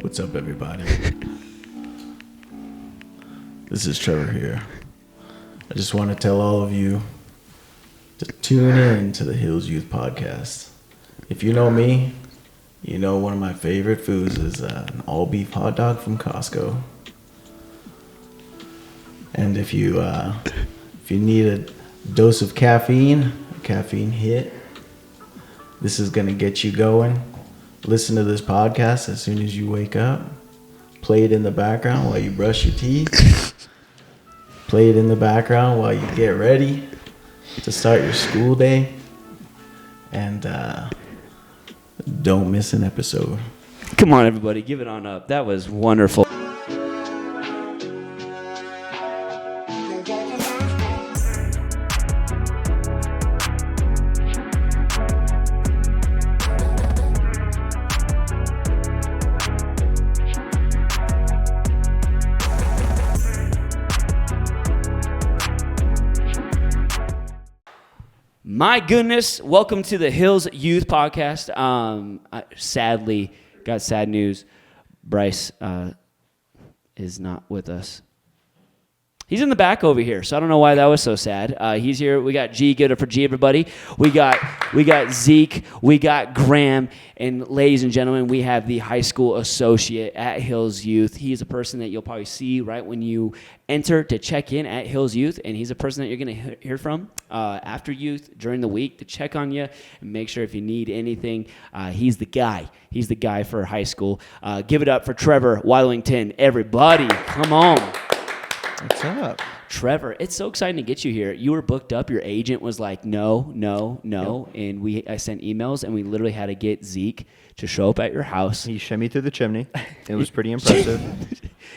What's up, everybody? This is Trevor here. I just want to tell all of you to tune in to the Hills Youth Podcast. If you know me, you know one of my favorite foods is an all-beef hot dog from Costco. And if you need a dose of caffeine, a caffeine hit, this is going to get you going. Listen to this podcast as soon as you wake up. Play it in the background while you brush your teeth. Play it in the background while you get ready to start your school day. And don't miss an episode. Come on, everybody. Give it on up. That was wonderful. My goodness, welcome to the Hills Youth Podcast. Sadly, got sad news. Bryce is not with us. He's in the back over here, so I don't know why that was so sad. He's here. We got G. Give it up for G, everybody. We got Zeke. We got Graham. And ladies and gentlemen, we have the high school associate at Hills Youth. He's a person that you'll probably see right when you enter to check in at Hills Youth, and he's a person that you're going to hear from after youth during the week to check on you and make sure if you need anything. He's the guy. He's the guy for high school. Give it up for Trevor Wildington, everybody. Come on. What's up? Trevor, it's so exciting to get you here. You were booked up. Your agent was like, no. Yep. And I sent emails, and we literally had to get Zeke to show up at your house. He shimmied through the chimney. It was pretty impressive.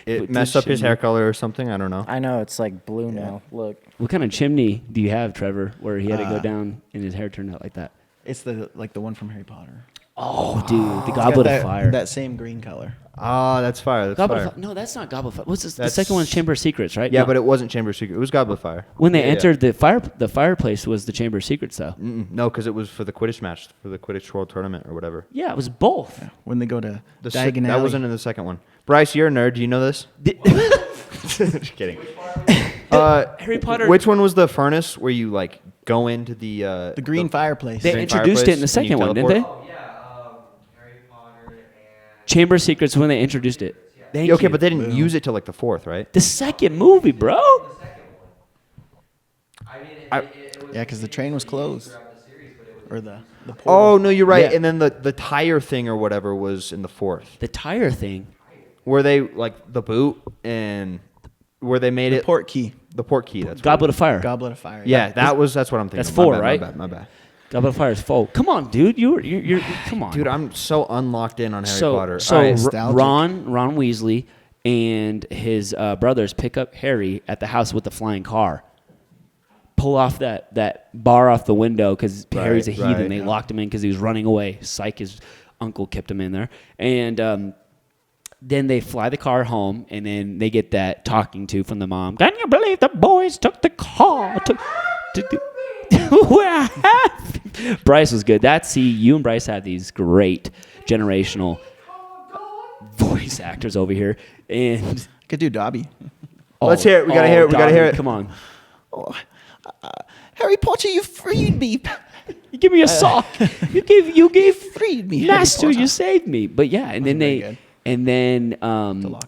It messed up his hair color or something. I don't know. I know. It's like blue now. Look. What kind of chimney do you have, Trevor, where he had to go down and his hair turned out like that? It's the one from Harry Potter. Oh, dude, the Goblet of Fire. That same green color. Oh, that's fire. That's Goblet fire. of No, that's not Goblet of Fire. What's this? The second one's Chamber of Secrets, right? Yeah, No. but it wasn't Chamber of Secrets. It was Goblet of Fire. When they entered the fireplace was the Chamber of Secrets, though. No, because it was for the Quidditch match, for the Quidditch World Tournament or whatever. Yeah, it was both. Yeah. When they go to That wasn't in the second one. Bryce, you're a nerd. Do you know this? Just kidding. Harry Potter. Which one was the furnace where you like go into the green fireplace? They introduced it in the second one, didn't they? Chamber of Secrets when they introduced it. Thank okay, you. but they didn't use it till like the fourth, right? The second movie, bro. Yeah, because the train was closed. Or the portal. Oh no, you're right. Yeah. And then the tire thing or whatever was in the fourth, The tire thing. where they like the boot and where they made it port key. the port key. That's Goblet of Fire. Goblet of Fire. Yeah, that's what I'm thinking. That's of. four, My bad, right? My bad. Goblet of Fire is full. Come on, dude. You're come on. Dude, I'm so unlocked in on Harry Potter. So All right. nostalgic. Ron Weasley and his brothers pick up Harry at the house with the flying car. Pull off that bar off the window because Harry's a heathen. They locked him in because he was running away. Psych, his uncle kept him in there. And then they fly the car home, and then they get that talking to from the mom. Can you believe the boys took the car? Bryce was good. You and Bryce had these great generational voice actors over here. And Could do Dobby. Let's hear it. We gotta hear it. We gotta hear it. Come on. Harry Potter, you freed me. You give me a sock. You gave freed me. Master, you saved me. But yeah, and then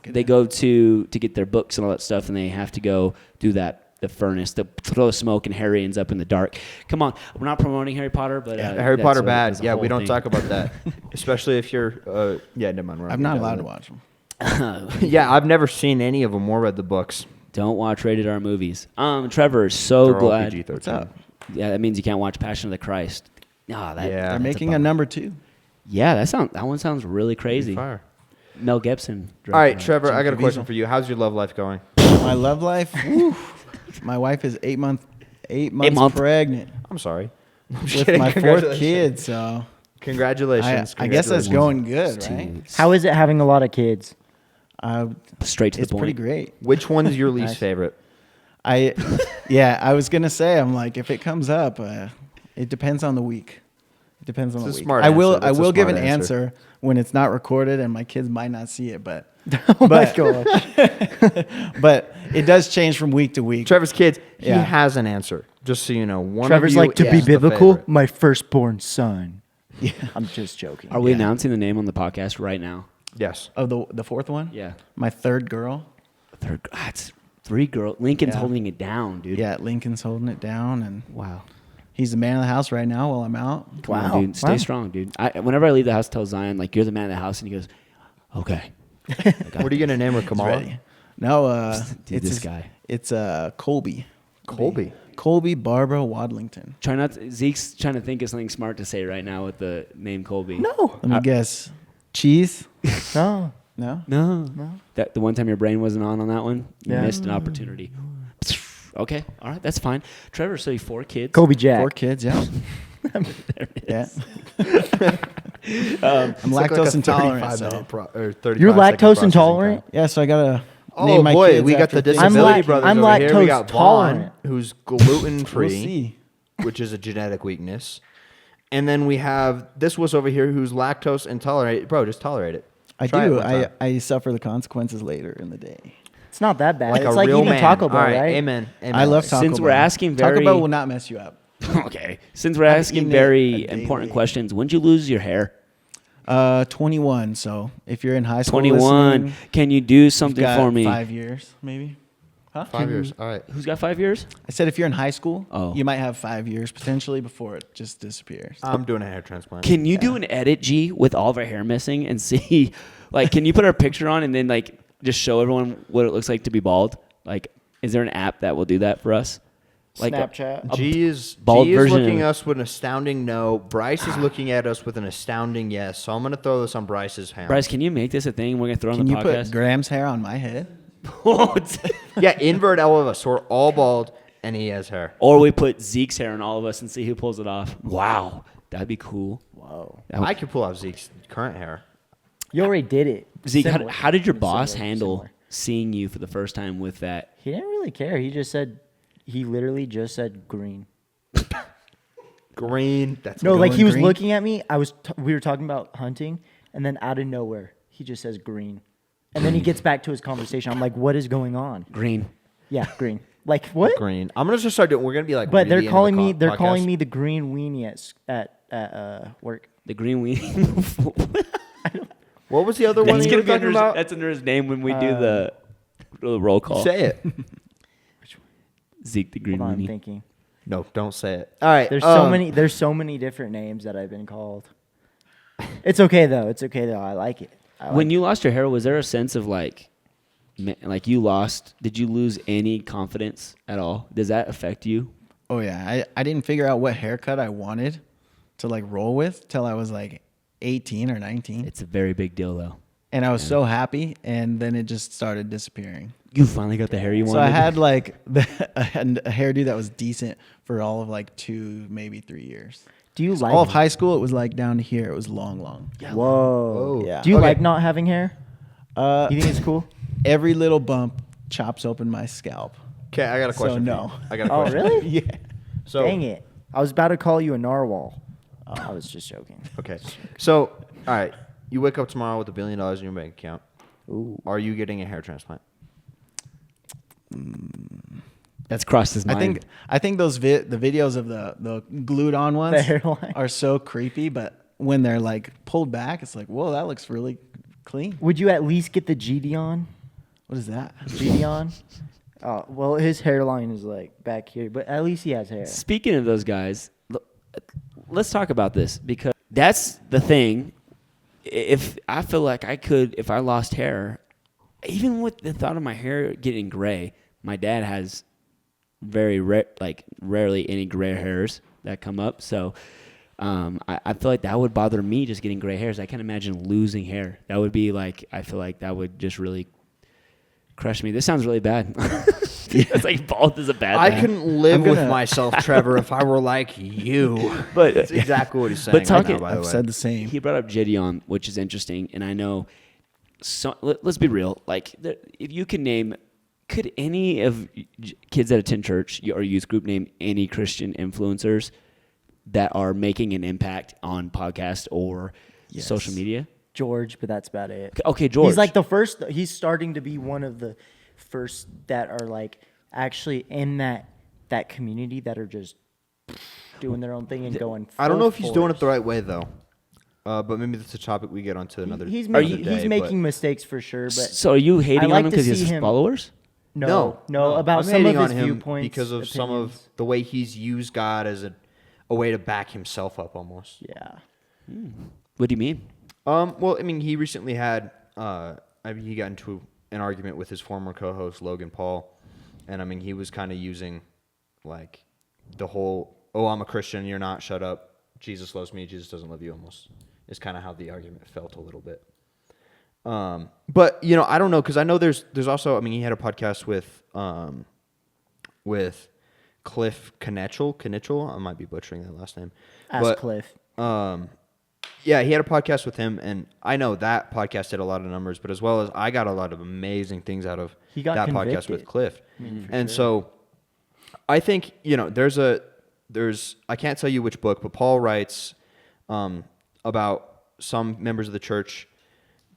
they go to get their books and all that stuff, and they have to go do the furnace, the throw smoke, and Harry ends up in the dark. Come on, we're not promoting Harry Potter, but Harry Potter bad. Yeah, we don't thing. talk about that, especially if you're. Yeah, never mind. I'm not allowed to watch them. Yeah, I've never seen any of them or read the books. Don't watch rated R movies. Trevor, so They're all glad. PG-13. What's up? Yeah, that means you can't watch Passion of the Christ. They're making a number 2. Yeah, that one sounds really crazy. Fire. Mel Gibson. All right, Trevor, I got a question for you. How's your love life going? My love life? My wife is 8 months pregnant. I'm sorry. With my 4th kid, so Congratulations. I guess that's going good, right? How is it having a lot of kids? Straight to the point. It's pretty great. Which one is your least favorite? I was gonna say, I'm like, if it comes up, it depends on the week. It depends on the week. Smart I answer. will That's a give an smart answer when it's not recorded, and my kids might not see it, but Oh my gosh. but it does change from week to week. Trevor's kids, he Yeah. has an answer. Just so you know, one Trevor's of you like, to is be the biblical, favorite. my firstborn son. Yeah. I'm just joking. Are we Yeah. announcing the name on the podcast right now? Yes. Of the fourth one, Yeah. my third girl. It's 3 girls. Lincoln's Yeah. holding it down, dude. Yeah, Lincoln's holding it down, and Wow. he's the man of the house right now while I'm out. Come on, Wow. dude. Stay Wow. strong, dude. Whenever I leave the house, tell Zion, like, you're the man of the house. And he goes, okay. What are you gonna name her? He's Kamala? ready. No, Dude, it's this guy. It's Colby. Colby. Colby Barbara Wadlington. Try not to, Zeke's trying to think of something smart to say right now with the name Colby. No. Let me guess. Cheese? No. No. No. That the one time your brain wasn't on that one, you Yeah. missed an opportunity. Okay, all right, that's fine. Trevor, so you 4 kids. Kobe Jack. 4 kids. Yeah. There it Yeah. is. I'm lactose intolerant. So. You're lactose intolerant? Yeah, so I gotta Oh name my boy, kids we got after the things. disability I'm brothers I'm over here. We lactose got Vaughn, tolerant. who's gluten We'll free, see. which is a genetic weakness. And then we have this was over here who's lactose intolerant. Bro, just tolerate it. I Try it do. one time. I suffer the consequences later in the day. It's not that bad. like it's a like real eating man. Taco Bell, All right, right? Amen. Amen. I love Taco Since Bell. we're asking Taco very- Bell will not mess you up. Okay. Since we're I've asking eaten it very a day important late. questions, when did you lose your hair? 21. So if you're in high school, 21. listening, Can you do you've something got for me? 5 years, maybe. Huh? 5 years. All right. Who's got 5 years? I said if you're in high school, Oh. you might have 5 years potentially before it just disappears. I'm doing a hair transplant. Can you do an edit, G, with all of our hair missing and see, like, can you put our picture on and then, like, just show everyone what it looks like to be bald? Like, is there an app that will do that for us? Like Snapchat. G is bald version looking of- at us with an astounding no. Bryce is looking at us with an astounding yes. So I'm going to throw this on Bryce's hand. Bryce, can you make this a thing we're going to throw on Can the you put podcast? Graham's hair on my head? Yeah, invert all of us. So we're all bald, and he has hair. Or we put Zeke's hair on all of us and see who pulls it off. Wow. That'd be cool. Whoa. I could pull off Zeke's current hair. You already did it. Zeke, Similar. how did your boss Similar, handle similar. seeing you for the first time with that? He didn't really care. He literally just said green. Green. That's No, Going like he was green? looking at me. We were talking about hunting, and then out of nowhere, he just says green, and then he gets back to his conversation. I'm like, what is going on? Green. Yeah, green. Like what? green. I'm gonna just start doing. We're gonna be like. But really they're into calling the me. They're podcast. calling me the green weenie at work. The green weenie. What was the other one That's that you gonna were be talking under his, about? that's under his name when we do the roll call. Say it. Zeke the green Hold on, I'm weenie. thinking. No, don't say it. All right. There's so many different names that I've been called. It's okay though. I like it. When you lost your hair, was there a sense of like you lost? Did you lose any confidence at all? Does that affect you? Oh yeah, I didn't figure out what haircut I wanted to like roll with till I was like 18 or 19, It's a very big deal, though. and I was so happy, and then it just started disappearing. You finally got the hair you wanted. So I had like a hairdo that was decent for all of like 2, maybe 3 years. do you like? All of high school, it was like down to here. It was long. Whoa. Whoa. Yeah. Do you Okay. like not having hair? Uh, You think it's cool? every little bump chops open my scalp. Okay, I got a So, question. for no. you. I got a Oh, question. really? Yeah. So Dang it! I was about to call you a narwhal. I was just joking. okay. So all right, you wake up tomorrow with $1 billion in your bank account. Ooh. Are you getting a hair transplant? That's crossed his mind. I think those the videos of the glued on ones The hairline. are so creepy, but when they're like pulled back, it's like, whoa, that looks really clean. Would you at least get the GD What is that? on? Oh, well, his hairline is like back here, but at least he has hair. Speaking of those guys, let's talk about this because that's the thing. If I feel like if I lost hair, even with the thought of my hair getting gray, my dad has rarely any gray hairs that come up. So I feel like that would bother me just getting gray hairs. I can't imagine losing hair. That would be like, I feel like that would just really crush me. This sounds really bad. It's like bald is a bad I thing. couldn't live I'm with gonna- myself, Trevor, if I were like you. But That's exactly what he's saying. But talking- right now, by the I've way. said the same. he brought up Gideon, which is interesting, and I know. So let's be real. Like, if you can name, could any of kids that attend church or youth group name any Christian influencers that are making an impact on podcast or Yes. social media? George, but that's about it. Okay, George. He's like the first. He's starting to be one of the first that are like actually in that community that are just doing their own thing and going. I don't know if he's doing it force. the right way though. But maybe that's a topic we get onto another. He's another making day, he's making mistakes for sure, but So are you hating like on him to because he see has him- followers? no, about I'm some hating of his on him viewpoints because of some of opinions. the way he's used God as a way to back himself up almost. Yeah. What do you mean? Well, I mean, he recently had, he got into an argument with his former co-host Logan Paul, and I mean, he was kind of using, like, the whole, "Oh, I'm a Christian, you're not. Shut up. Jesus loves me. Jesus doesn't love you." Almost is kind of how the argument felt a little bit. But you know, I don't know because I know there's also, I mean, he had a podcast with Cliff Knitchell. I might be butchering that last name. Ask Cliff. Yeah, he had a podcast with him, and I know that podcast did a lot of numbers, but as well as I got a lot of amazing things out of He got that podcast convicted. with Cliff. For And sure. so I think, you know, there's I can't tell you which book, but Paul writes about some members of the church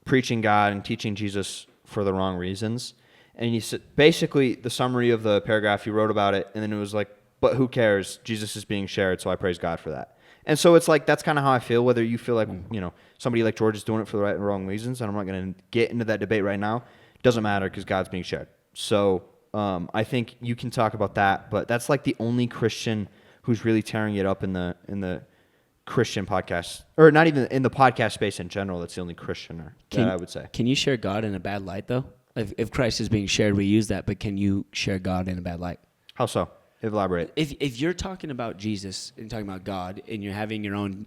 preaching God and teaching Jesus for the wrong reasons. And he said, basically, the summary of the paragraph, he wrote about it, and then it was like, but who cares? Jesus is being shared, so I praise God for that. And so it's like, that's kind of how I feel, whether you feel like, you know, somebody like George is doing it for the right and wrong reasons, and I'm not going to get into that debate right now. Doesn't matter because God's being shared. So I think you can talk about that, but that's like the only Christian who's really tearing it up in the Christian podcast, or not even in the podcast space in general. That's the only Christian that I would say. Can you share God in a bad light, though? If Christ is being shared, we use that, but can you share God in a bad light? How so? Elaborate. If you're talking about Jesus and talking about God, and you're having your own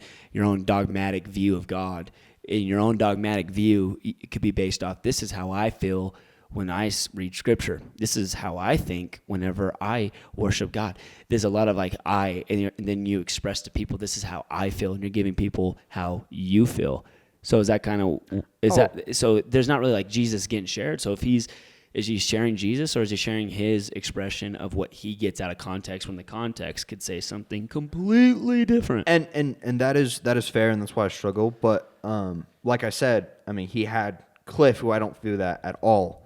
dogmatic view of God, and your own dogmatic view, it could be based off, this is how I feel when I read Scripture. This is how I think whenever I worship God. There's a lot of like and then you express to people, this is how I feel, and you're giving people how you feel. So is that kind of that? So there's not really like Jesus getting shared. So if is he sharing Jesus, or is he sharing his expression of what he gets out of context when the context could say something completely different? And that is fair, and that's why I struggle. But like I said, I mean, he had Cliff, who I don't view that at all.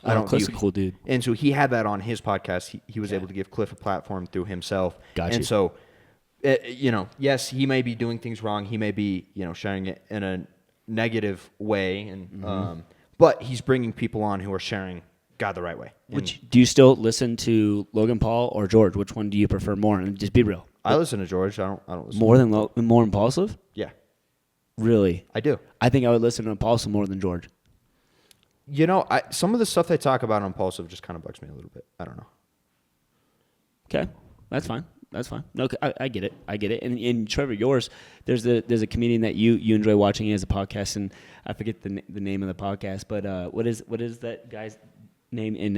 I don't Cliff's view, a cool dude. And so he had that on his podcast. He was able to give Cliff a platform through himself. Got you. And so, you know, yes, he may be doing things wrong. He may be, you know, sharing it in a negative way, and but he's bringing people on who are sharing God the right way. Do you still listen to Logan Paul or George? Which one do you prefer more? And just be real. I listen to George. I don't listen More than more impulsive? Yeah, Really? I do. I think I would listen to impulsive more than George. You know, some of the stuff they talk about on Impulsive just kind of bugs me a little bit. I don't know. Okay, that's fine. That's fine. No, I get it. I get it. And in Trevor, yours, there's a comedian that you enjoy watching as a podcast, and I forget the name of the podcast, but what is that guy's name? In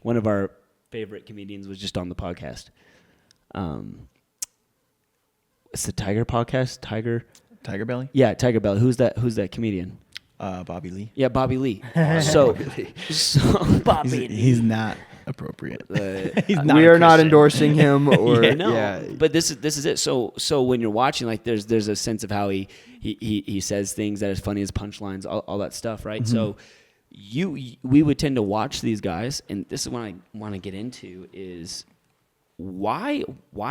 one of our favorite comedians was just on the podcast. It's the Tiger podcast. Tiger Belly? Yeah, Tiger Belly. Who's that comedian? Bobby Lee. Yeah, Bobby Lee. so He's not appropriate. He's not We a are not Christian. endorsing him, or Yeah, no. But this is it. So when you're watching, like there's a sense of how he says things that is funny as punchlines, all that stuff, right? So we would tend to watch these guys, and this is what I want to get into is why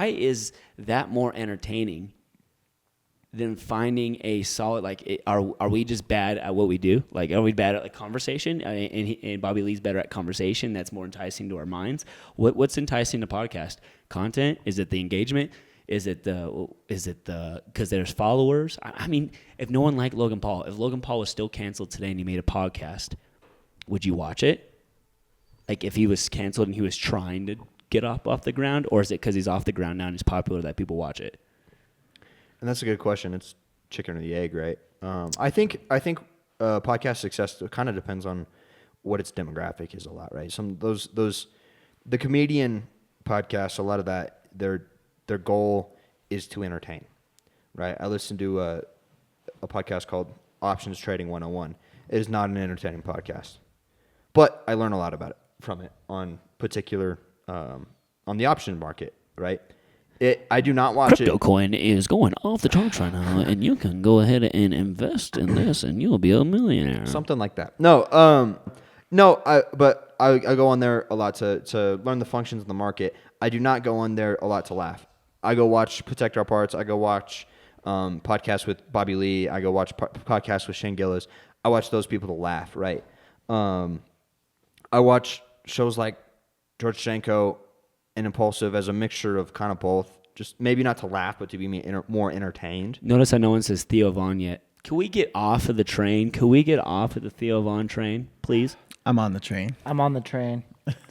is that more entertaining than finding a solid, like, are we just bad at what we do? Like, are we bad at like conversation? And Bobby Lee's better at conversation. That's more enticing to our minds. What's enticing to podcast? Content? Is it the engagement? Is it the because there's followers? I mean, if no one liked Logan Paul, if Logan Paul was still canceled today and he made a podcast, would you watch it? Like, if he was canceled and he was trying to get off the ground, or is it because he's off the ground now and he's popular that people watch it? And that's a good question. It's chicken or the egg, right? I think podcast success kind of depends on what its demographic is a lot, right? Some the comedian podcasts, a lot of that their goal is to entertain, right? I listen to a podcast called Options Trading 101. It is not an entertaining podcast, but I learn a lot about it from it on particular on the option market, right? I do not watch Crypto it. coin is going off the charts right now, and you can go ahead and invest in this, and you'll be a millionaire. Something like that. No, but I go on there a lot to learn the functions of the market. I do not go on there a lot to laugh. I go watch Protect Our Parts. I go watch podcasts with Bobby Lee. I go watch podcasts with Shane Gillis. I watch those people to laugh, right? I watch shows like George Shenko and Impulsive as a mixture of kind of both. Just maybe not to laugh, but to be more entertained. Notice how no one says Theo Von yet. Can we get off of the train? Can we get off of the Theo Von train, please? I'm on the train. I'm on the train.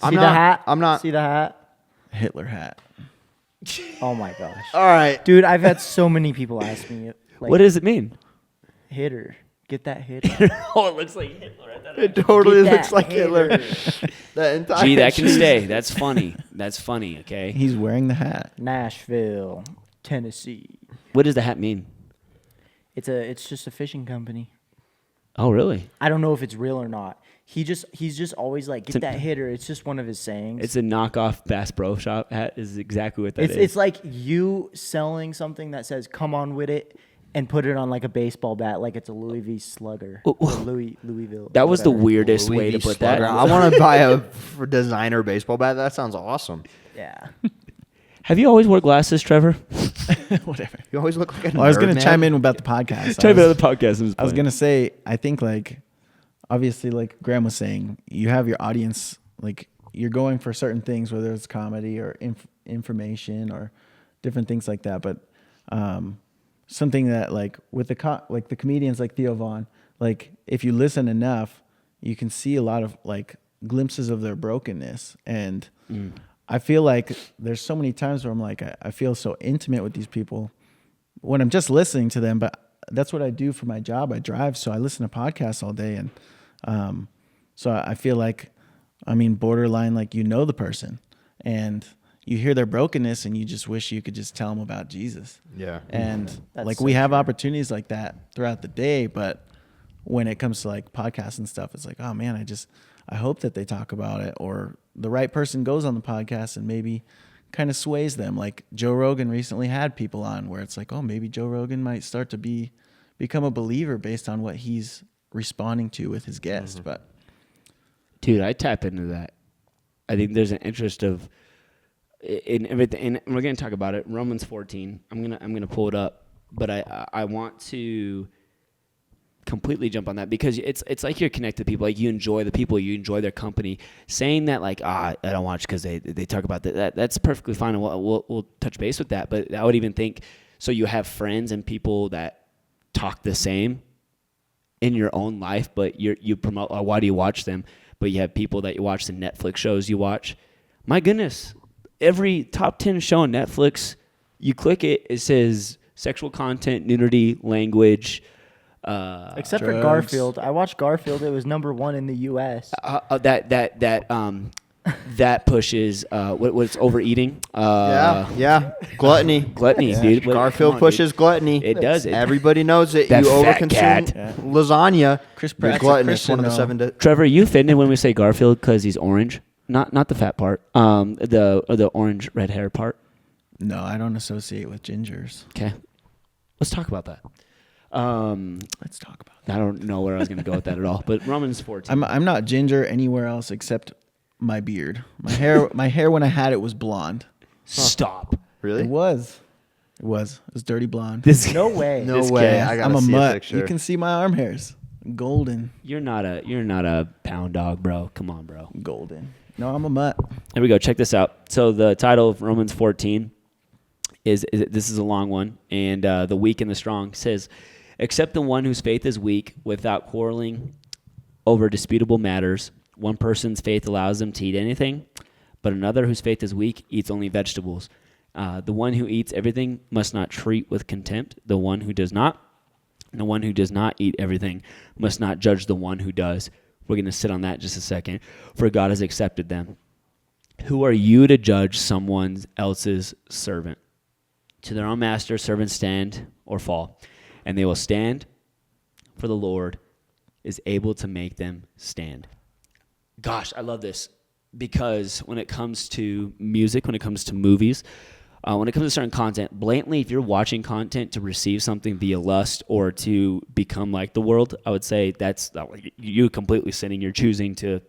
I'm See the not- hat? I'm not- See the hat? Hitler hat. Oh my gosh. All right. Dude, I've had so many people ask me, like, What does it mean? hitter. Get that hitter. Oh, it looks like Hitler. It totally Get looks that like Hitler. hitter. The entire Gee, that can cheese. stay. That's funny. That's funny, okay? He's wearing the hat. Nashville, Tennessee. What does the hat mean? It's just a fishing company. Oh, really? I don't know if it's real or not. He's just always like, get that hitter. It's just one of his sayings. It's a knockoff Bass Pro Shop hat is exactly what that is. It's like you selling something that says "Come on with it" and put it on like a baseball bat, like it's a Louis V Slugger. Ooh. Or Louisville. That was the whatever. weirdest Louis way V. to put Slugger. that. I want to buy a designer baseball bat. That sounds awesome. Yeah. Have you always wore glasses, Trevor? Whatever. You always look like a Well, I was going nerd, to chime man. in about the podcast. Tell me about the podcast. I was going to say, I think like, obviously like Graham was saying, you have your audience, like you're going for certain things, whether it's comedy or information or different things like that. But something that like with the comedians like Theo Von, like if you listen enough, you can see a lot of like glimpses of their brokenness. And I feel like there's so many times where I'm like, I feel so intimate with these people when I'm just listening to them, but that's what I do for my job. I drive, so I listen to podcasts all day. And so I feel like, I mean, borderline, like, you know the person and you hear their brokenness and you just wish you could just tell them about Jesus. Yeah. And That's like so we have true. opportunities like that throughout the day, but when it comes to like podcasts and stuff, it's like, oh man, I hope that they talk about it, or the right person goes on the podcast and maybe kind of sways them. Like Joe Rogan recently had people on where it's like, oh, maybe Joe Rogan might start to become a believer based on what he's responding to with his guest. But Dude, I tap into that. I think there's an interest of in everything, and we're gonna talk about it. Romans 14. I'm gonna pull it up, but I want to completely jump on that because it's like you're connected to people, like you enjoy the people, you enjoy their company. Saying that like I don't watch because they talk about that's perfectly fine, and we'll touch base with that. But I would even think so. You have friends and people that talk the same in your own life, but you promote. Why do you watch them? But you have people that you watch the Netflix shows you watch. My goodness, every top 10 show on Netflix, you click it, it says sexual content, nudity, language. Except for Drugs. Garfield. I watched Garfield. It was #1 in the U.S. That pushes what's overeating. Yeah. Gluttony. Gluttony, dude. What- Garfield come on, pushes dude. gluttony. It does. Everybody knows it. That You fat overconsume cat. Yeah. lasagna. Chris You're Pratt's a gluttonous. Christian, One of the though. 7 Trevor, you offended when we say Garfield because he's orange? Not the fat part. The orange red hair part. no, I don't associate with gingers. Okay, let's talk about that. Let's talk about that. I don't know where I was going to go with that at all. But Romans 14. I'm not ginger anywhere else except my beard. My hair when I had it was blonde. Stop. Really? It was dirty blonde. This No way. No This way. cat. I gotta I'm a see mutt. picture. You can see my arm hairs. Golden. You're not a pound dog, bro. Come on, bro. Golden. No, I'm a mutt. Here we go. Check this out. So the title of Romans 14 is this is a long one, and the weak and the strong says, except the one whose faith is weak, without quarreling over disputable matters. One person's faith allows them to eat anything, but another whose faith is weak eats only vegetables. The one who eats everything must not treat with contempt the one who does not. And the one who does not eat everything must not judge the one who does. We're going to sit on that in just a second. For God has accepted them. Who are you to judge someone else's servant? To their own master, servants stand or fall. And they will stand, for the Lord is able to make them stand. Gosh, I love this. Because when it comes to music, when it comes to movies, when it comes to certain content, blatantly, if you're watching content to receive something via lust or to become like the world, I would say that's you completely sinning. You're choosing to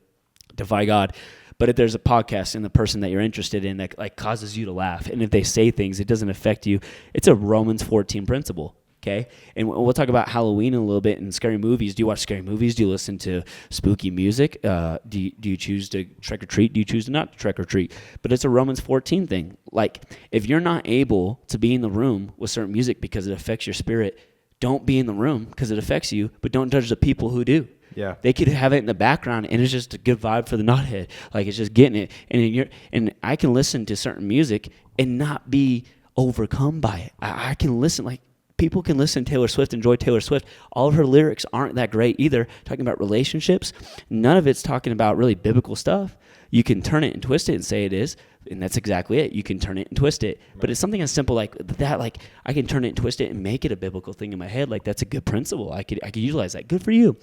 defy God. But if there's a podcast and the person that you're interested in that like causes you to laugh, and if they say things, it doesn't affect you, it's a Romans 14 principle. Okay, and we'll talk about Halloween in a little bit and scary movies. Do you watch scary movies? Do you listen to spooky music? Do you choose to trick or treat? Do you choose to not trick or treat? But it's a Romans 14 thing. Like, if you're not able to be in the room with certain music because it affects your spirit, don't be in the room because it affects you, but don't judge the people who do. Yeah. They could have it in the background, and it's just a good vibe for the knothead. Like, it's just getting it. And I can listen to certain music and not be overcome by it. I can listen, like, people can listen to Taylor Swift, enjoy Taylor Swift. All of her lyrics aren't that great either. Talking about relationships, none of it's talking about really biblical stuff. You can turn it and twist it and say it is, and that's exactly it. You can turn it and twist it. But it's something as simple like that. Like, I can turn it and twist it and make it a biblical thing in my head. Like, that's a good principle. I could utilize that. Good for you.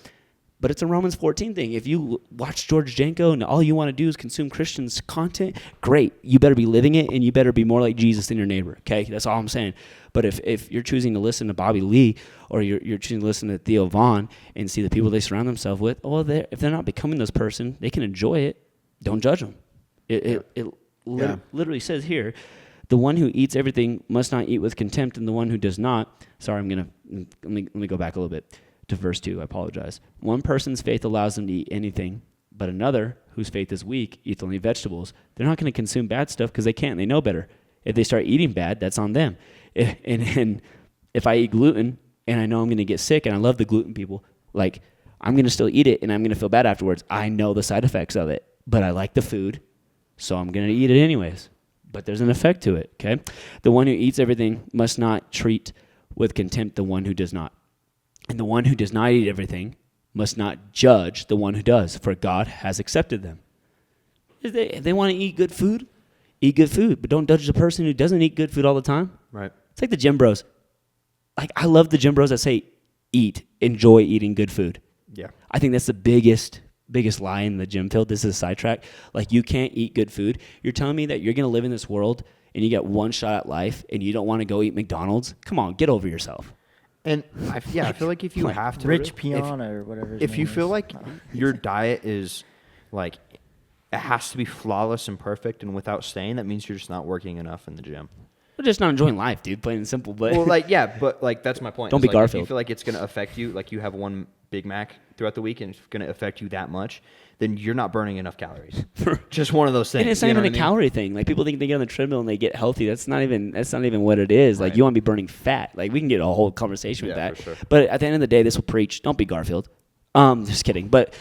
But it's a Romans 14 thing. If you watch George Janko and all you want to do is consume Christians' content, great. You better be living it, and you better be more like Jesus than your neighbor, okay? That's all I'm saying. But if you're choosing to listen to Bobby Lee or you're choosing to listen to Theo Vaughn and see the people they surround themselves with, if they're not becoming this person, they can enjoy it. Don't judge them. It literally says here, the one who eats everything must not eat with contempt, and the one who does not. Sorry, let me go back a little bit to verse 2. I apologize. One person's faith allows them to eat anything, but another, whose faith is weak, eats only vegetables. They're not going to consume bad stuff because they can't. They know better. If they start eating bad, that's on them. And if I eat gluten and I know I'm going to get sick, and I love the gluten people, like, I'm going to still eat it and I'm going to feel bad afterwards. I know the side effects of it, but I like the food, so I'm going to eat it anyways. But there's an effect to it, okay? The one who eats everything must not treat with contempt the one who does not. And the one who does not eat everything must not judge the one who does, for God has accepted them. If they want to eat good food, but don't judge the person who doesn't eat good food all the time. Right. It's like the gym bros. Like, I love the gym bros that say, enjoy eating good food. Yeah. I think that's the biggest lie in the gym field. This is a sidetrack. Like, you can't eat good food. You're telling me that you're going to live in this world and you get one shot at life and you don't want to go eat McDonald's? Come on, get over yourself. And I feel like if you have to, Rich Piana or whatever. If you feel like your diet is like, it has to be flawless and perfect and without stain, that means you're just not working enough in the gym. We're just not enjoying life, dude. Plain and simple. But well, like, yeah, but like, that's my point. Don't be like, Garfield. If you feel like it's going to affect you, like you have one Big Mac throughout the week and it's going to affect you that much, then you're not burning enough calories. Just one of those things. And it's not even a calorie thing. Like, people think they get on the treadmill and they get healthy. That's not even what it is. Like, you want to be burning fat. Like, we can get a whole conversation with that. For sure. But at the end of the day, this will preach. Don't be Garfield. Just kidding. But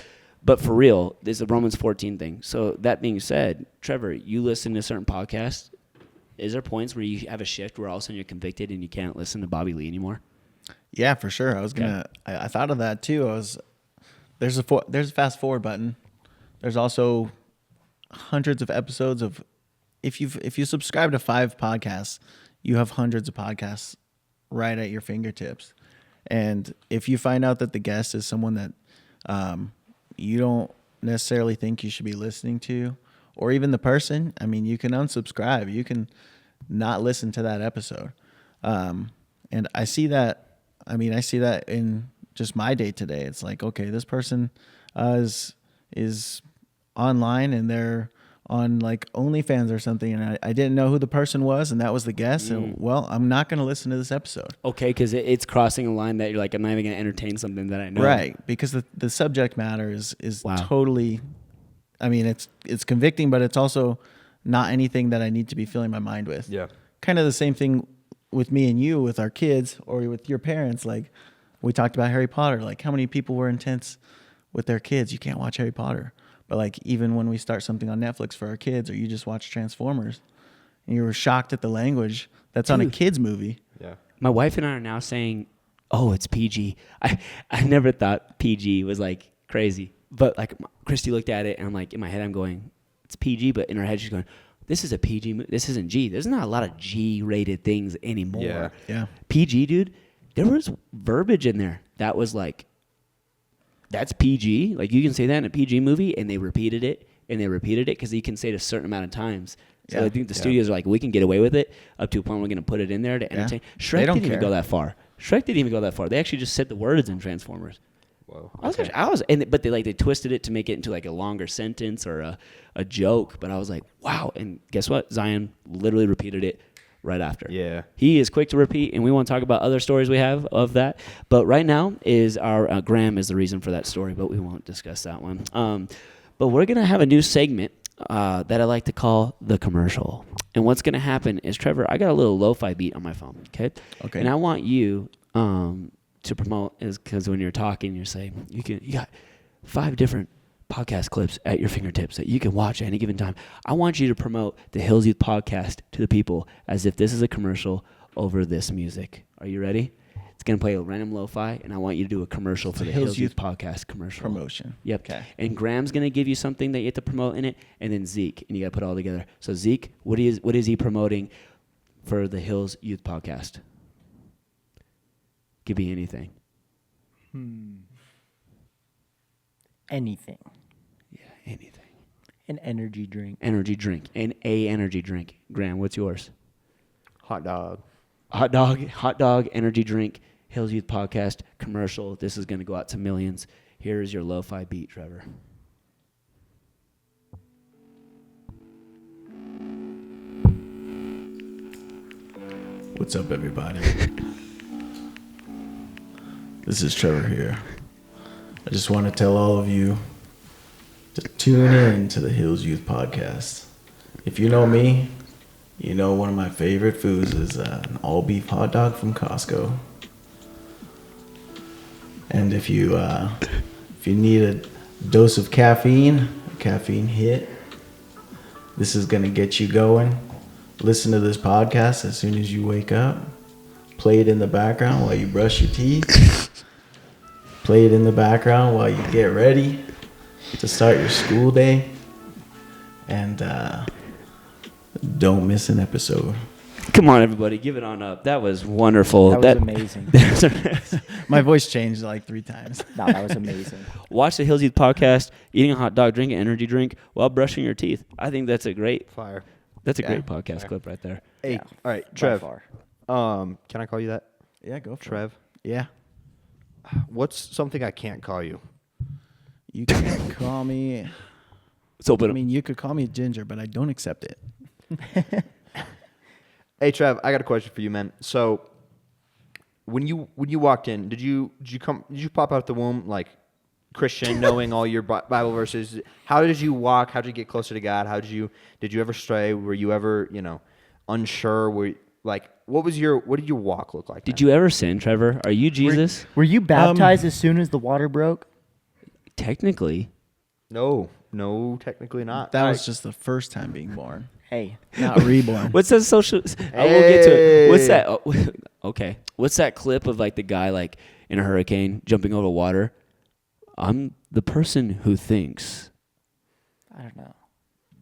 for real, this is a Romans 14 thing. So that being said, Trevor, you listen to certain podcasts. Is there points where you have a shift where all of a sudden you're convicted and you can't listen to Bobby Lee anymore? Yeah, for sure. I thought of that too. There's a fast forward button. There's also hundreds of episodes of, if you subscribe to 5 podcasts, you have hundreds of podcasts right at your fingertips. And if you find out that the guest is someone that you don't necessarily think you should be listening to, or even the person, I mean, you can unsubscribe. You can not listen to that episode. And I see that in just my day to day. It's like, okay, this person is online and they're on like OnlyFans or something, and I didn't know who the person was, and that was the guest. So, well, I'm not going to listen to this episode. Okay, because it's crossing a line that you're like, I'm not even going to entertain something that I know. Right, because the subject matter is Wow. totally, I mean, it's convicting, but it's also not anything that I need to be filling my mind with. Yeah. Kind of the same thing with me and you, with our kids, or with your parents. Like, we talked about Harry Potter. Like, how many people were intense with their kids? You can't watch Harry Potter. But like, even when we start something on Netflix for our kids, or you just watch Transformers, and you were shocked at the language that's on a kid's movie. Yeah. My wife and I are now saying, oh, it's PG. I never thought PG was like crazy. But like, Christy looked at it and I'm like, in my head, I'm going, it's PG. But in her head, she's going, this is a PG movie. This isn't G. There's not a lot of G-rated things anymore. Yeah. PG, dude, there was verbiage in there that was like, that's PG. Like, you can say that in a PG movie, and they repeated it because you can say it a certain amount of times. So Yeah. I think the studios are like, we can get away with it up to a point we're going to put it in there to entertain. Shrek don't didn't even care. go that far. Shrek didn't even go that far. They actually just said the words in Transformers. Whoa. But they twisted it to make it into like a longer sentence or a joke. But I was like, wow. And guess what? Zion literally repeated it right after. Yeah. He is quick to repeat, and we want to talk about other stories we have of that. But right now is our Graham is the reason for that story, but we won't discuss that one. But we're going to have a new segment that I like to call the commercial. And what's going to happen is, Trevor, I got a little lo-fi beat on my phone, okay? Okay. And I want you to promote, is because when you're talking, you're saying you got 5 different podcast clips at your fingertips that you can watch at any given time. I want you to promote the Hills Youth podcast to the people as if this is a commercial over this music. Are you ready? It's going to play a random lo-fi, and I want you to do a commercial for the Hills Youth podcast commercial. Promotion. Yep. Okay. And Graham's going to give you something that you have to promote in it, and then Zeke, and you got to put it all together. So Zeke, what is he promoting for the Hills Youth podcast? Could be anything. Anything. Yeah, anything. An energy drink. Energy drink. And a energy drink. Graham, what's yours? Hot dog. Hot dog, energy drink, Hills Youth podcast commercial. This is going to go out to millions. Here is your lo-fi beat, Trevor. What's up, everybody? This is Trevor here. I just want to tell all of you to tune in to the Hills Youth podcast. If you know me, you know one of my favorite foods is an all-beef hot dog from Costco. And if you need a dose of caffeine, a caffeine hit, this is going to get you going. Listen to this podcast as soon as you wake up. Play it in the background while you brush your teeth. Play it in the background while you get ready to start your school day. And don't miss an episode. Come on, everybody. Give it on up. That was wonderful. That was amazing. My voice changed like 3 times. No, that was amazing. Watch the Hills Youth podcast, eating a hot dog, drinking an energy drink while brushing your teeth. I think that's a great Fire. great podcast clip right there. Hey, Yeah, all right, by Trev. far. Can I call you that? Yeah, go for Trev. it. Yeah. What's something I can't call you? You can call me. Let's open I up. mean, you could call me Ginger, but I don't accept it. Hey, Trev, I got a question for you, man. So, when you walked in, did you pop out the womb like Christian, knowing all your Bible verses? How did you walk? How did you get closer to God? Did you ever stray? Were you ever, unsure? What did your walk look like? Did you ever sin, Trevor? Are you Jesus? Were you baptized as soon as the water broke? Technically. No, technically not. That was just the first time being born, Hey, not reborn. What's that social? I will get to it. What's that? Oh, okay. What's that clip of like the guy like in a hurricane jumping over water? I'm the person who thinks, I don't know.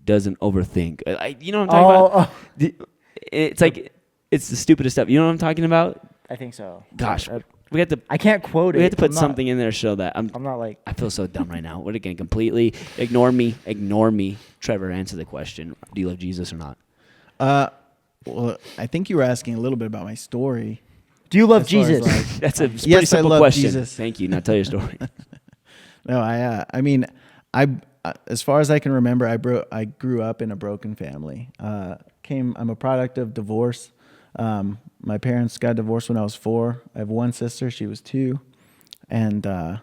doesn't overthink. You know what I'm talking about? It's like it's the stupidest stuff. You know what I'm talking about? I think so. Gosh, we have to. I can't quote it. We have to put I'm not- something in there to show that. I'm not like. I feel so dumb right now. We're going to completely ignore me. Trevor, answer the question. Do you love Jesus or not? Well, I think you were asking a little bit about my story. Do you love As far as, Jesus? like- That's a pretty Yes, I simple love question. Jesus. Thank you. Now tell your story. No, I mean, as far as I can remember, I grew up in a broken family. I'm a product of divorce. My parents got divorced when I was 4. I have one sister; she was 2. And I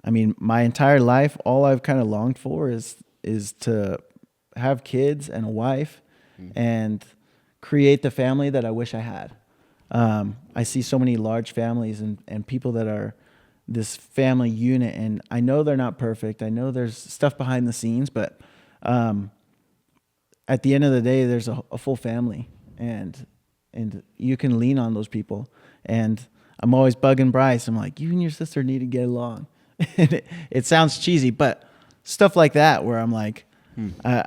mean, my entire life, all I've kind of longed for is to have kids and a wife, and create the family that I wish I had. I see so many large families and people that are this family unit, and I know they're not perfect. I know there's stuff behind the scenes, but at the end of the day, there's a full family, and you can lean on those people. And I'm always bugging Bryce. I'm like, you and your sister need to get along. And it sounds cheesy, but stuff like that where I'm like, I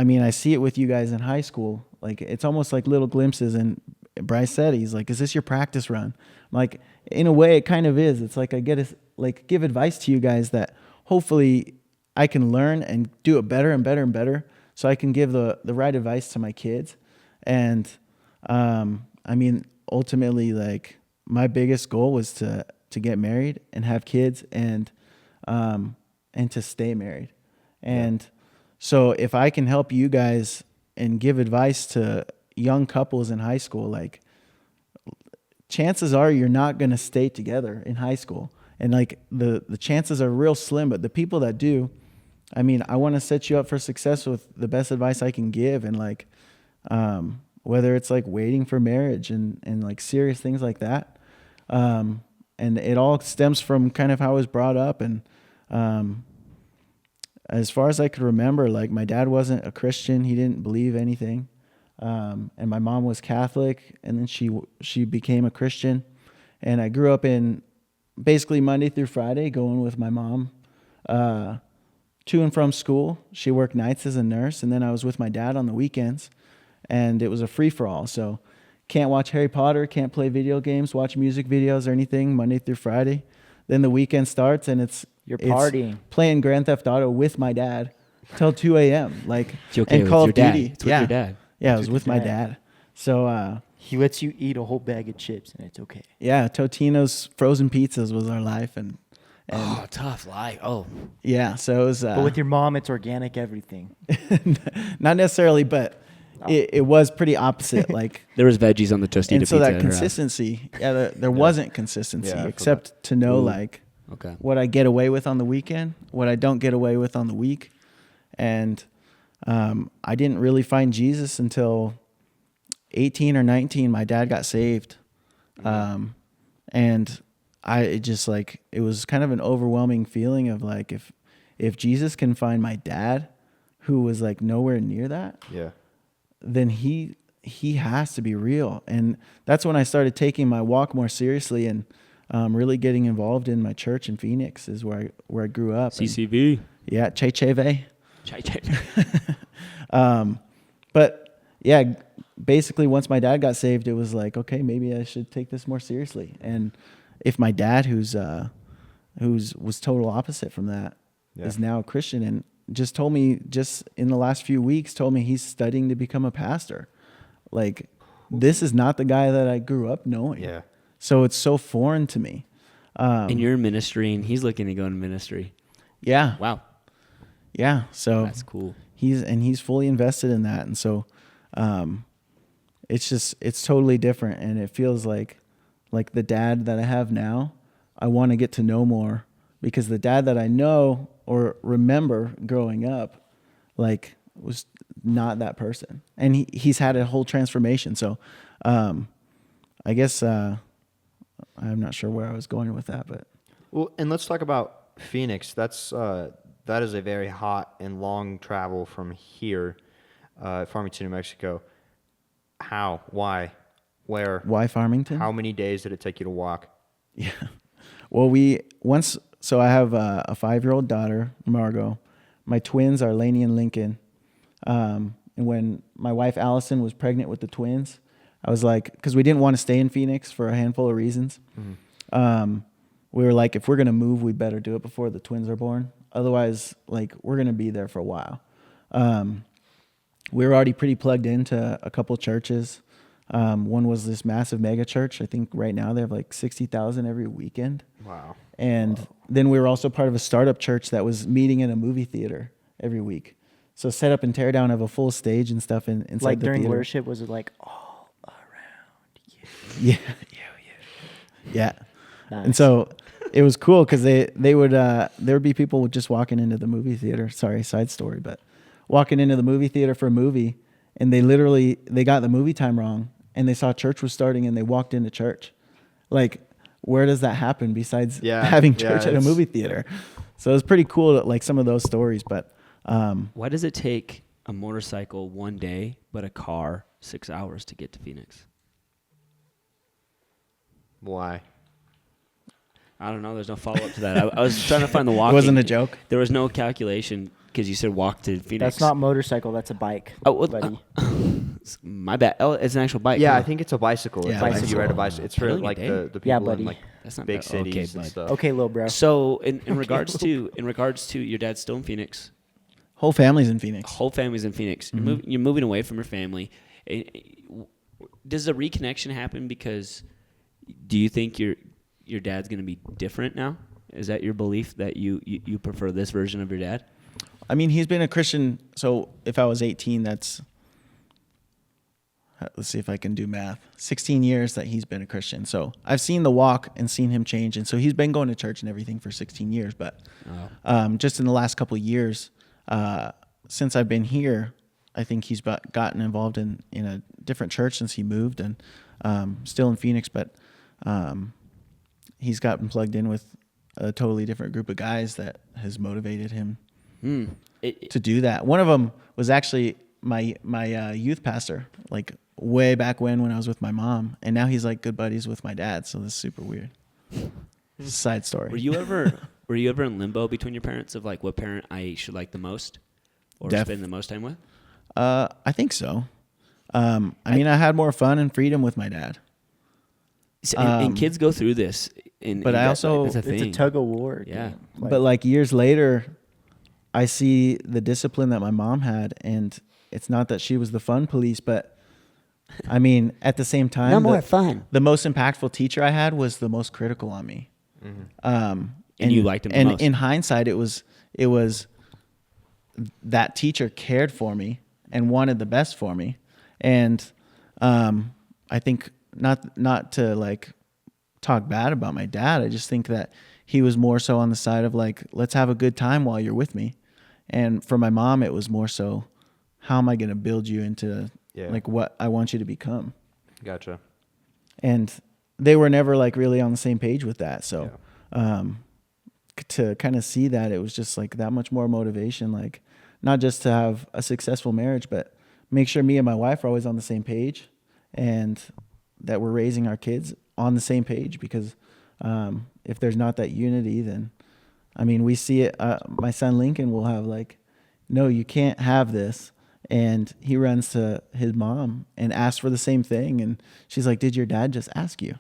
mean, I see it with you guys in high school. Like, it's almost like little glimpses. And Bryce said, he's like, is this your practice run? I'm like, in a way, it kind of is. It's like I get to give advice to you guys that hopefully I can learn and do it better and better and better, so I can give the right advice to my kids. And I mean, ultimately, like my biggest goal was to get married and have kids and to stay married. And so if I can help you guys and give advice to young couples in high school, like chances are you're not going to stay together in high school. And like the chances are real slim, but the people that do, I mean, I want to set you up for success with the best advice I can give. And like, whether it's like waiting for marriage and like serious things like that. And it all stems from kind of how I was brought up. And, as far as I could remember, like my dad wasn't a Christian. He didn't believe anything. And my mom was Catholic, and then she became a Christian. And I grew up in basically Monday through Friday going with my mom to and from school. She worked nights as a nurse, and then I was with my dad on the weekends, and it was a free-for-all. So can't watch Harry Potter, can't play video games, watch music videos or anything Monday through Friday. Then the weekend starts, and You're partying. playing Grand Theft Auto with my dad till 2 a.m. Like, It's okay and with Call your of dad. Duty. It's with your dad. Yeah, I It's was with with your my dad. dad. So, He lets you eat a whole bag of chips, and it's okay. yeah, Totino's frozen pizzas was our life. And Oh, tough life. Oh, yeah, so it was... But with your mom, it's organic everything. not necessarily, but it was pretty opposite. Like, there was veggies on the Tostita and so pizza. that at her house. consistency, there wasn't consistency, Yeah, I except to know Ooh. like Okay. what I get away with on the weekend, what I don't get away with on the week. And I didn't really find Jesus until 18 or 19. My dad got saved. And it was kind of an overwhelming feeling of like, if Jesus can find my dad, who was like nowhere near that, Yeah. then he has to be real. And that's when I started taking my walk more seriously and really getting involved in my church in Phoenix is where I grew up. And, CCV. yeah, Che Cheve. Chai chai. But yeah, basically once my dad got saved, it was like, okay, maybe I should take this more seriously. And if my dad, who's was total opposite from that, is now a Christian and just told me just in the last few weeks, told me he's studying to become a pastor. Like, this is not the guy that I grew up knowing. Yeah. So it's so foreign to me. And you're in ministry, and he's looking to go into ministry. Yeah. Wow, Yeah. So that's cool. he's fully invested in that. And so, it's totally different. And it feels like the dad that I have now, I want to get to know more, because the dad that I know or remember growing up, like, was not that person. And he's had a whole transformation. So, I guess, I'm not sure where I was going with that, but Well, and let's talk about Phoenix. That is a very hot and long travel from here, Farmington, New Mexico. How? Why? Where? why Farmington? How many days did it take you to walk? Yeah. Well, so I have a 5-year-old daughter, Margot. My twins are Lainey and Lincoln. And when my wife Allison was pregnant with the twins, I was like, because we didn't want to stay in Phoenix for a handful of reasons. We were like, if we're going to move, we better do it before the twins are born. Otherwise, like, we're going to be there for a while. We were already pretty plugged into a couple churches. One was this massive mega church. I think right now they have like 60,000 every weekend. Wow. And then we were also part of a startup church that was meeting in a movie theater every week. So set up and tear down of a full stage and stuff inside Like the during theater. worship, was it like all around you? Yeah. Yeah. Nice. And so it was cool because there would be people just walking into the movie theater. Sorry, side story, but walking into the movie theater for a movie, and they got the movie time wrong, and they saw church was starting, and they walked into church. Like, where does that happen besides having church at a movie theater? So it was pretty cool, like some of those stories. But Why does it take a motorcycle 1 day, but a car 6 hours to get to Phoenix? Why? I don't know. There's no follow-up to that. I was trying to find the walking. It wasn't a joke. There was no calculation because you said walk to Phoenix. That's not motorcycle. That's a bike, Oh, well, buddy. my bad. Oh, it's an actual bike. Yeah, huh? I think it's a bicycle. Yeah, It's like if you bicycle. ride a bicycle. It's for Really? like Dang. the people Yeah, in buddy. like That's not big bad. Okay, cities bud. and stuff. Okay, little bro. So in regards to your dad's still in Phoenix. Whole family's in Phoenix. Whole family's in Phoenix. Mm-hmm. You're moving away from your family. Does the reconnection happen because do you think your dad's going to be different now? Is that your belief that you prefer this version of your dad? I mean, he's been a Christian. So if I was 18, that's, let's see if I can do math, 16 years that he's been a Christian. So I've seen the walk and seen him change. And so he's been going to church and everything for 16 years. But just in the last couple of years, since I've been here, I think he's gotten involved in a different church since he moved, and still in Phoenix, but he's gotten plugged in with a totally different group of guys that has motivated him to do that. One of them was actually my youth pastor, like way back when I was with my mom, and now he's like good buddies with my dad. So this is super weird. Side story. Were you ever in limbo between your parents of like what parent I should like the most or spend the most time with? I think so. I mean, I had more fun and freedom with my dad. So, and kids go through this. But I also, it's a It's a thing. tug of war. Yeah. Dude. but like years later, I see the discipline that my mom had, and it's not that she was the fun police, but I mean, at the same time, No more fun. The most impactful teacher I had was the most critical on me. And you liked him the and most. in hindsight, it was that teacher cared for me and wanted the best for me. And I think not to like talk bad about my dad. I just think that he was more so on the side of like, let's have a good time while you're with me. And for my mom, it was more so, how am I going to build you into like what I want you to become? Gotcha. And they were never like really on the same page with that. So to kind of see that, it was just like that much more motivation, like not just to have a successful marriage, but make sure me and my wife are always on the same page and that we're raising our kids on the same page. Because if there's not that unity, then, I mean, we see it. My son Lincoln will have like, no, you can't have this. And he runs to his mom and asks for the same thing. And she's like, did your dad just ask you?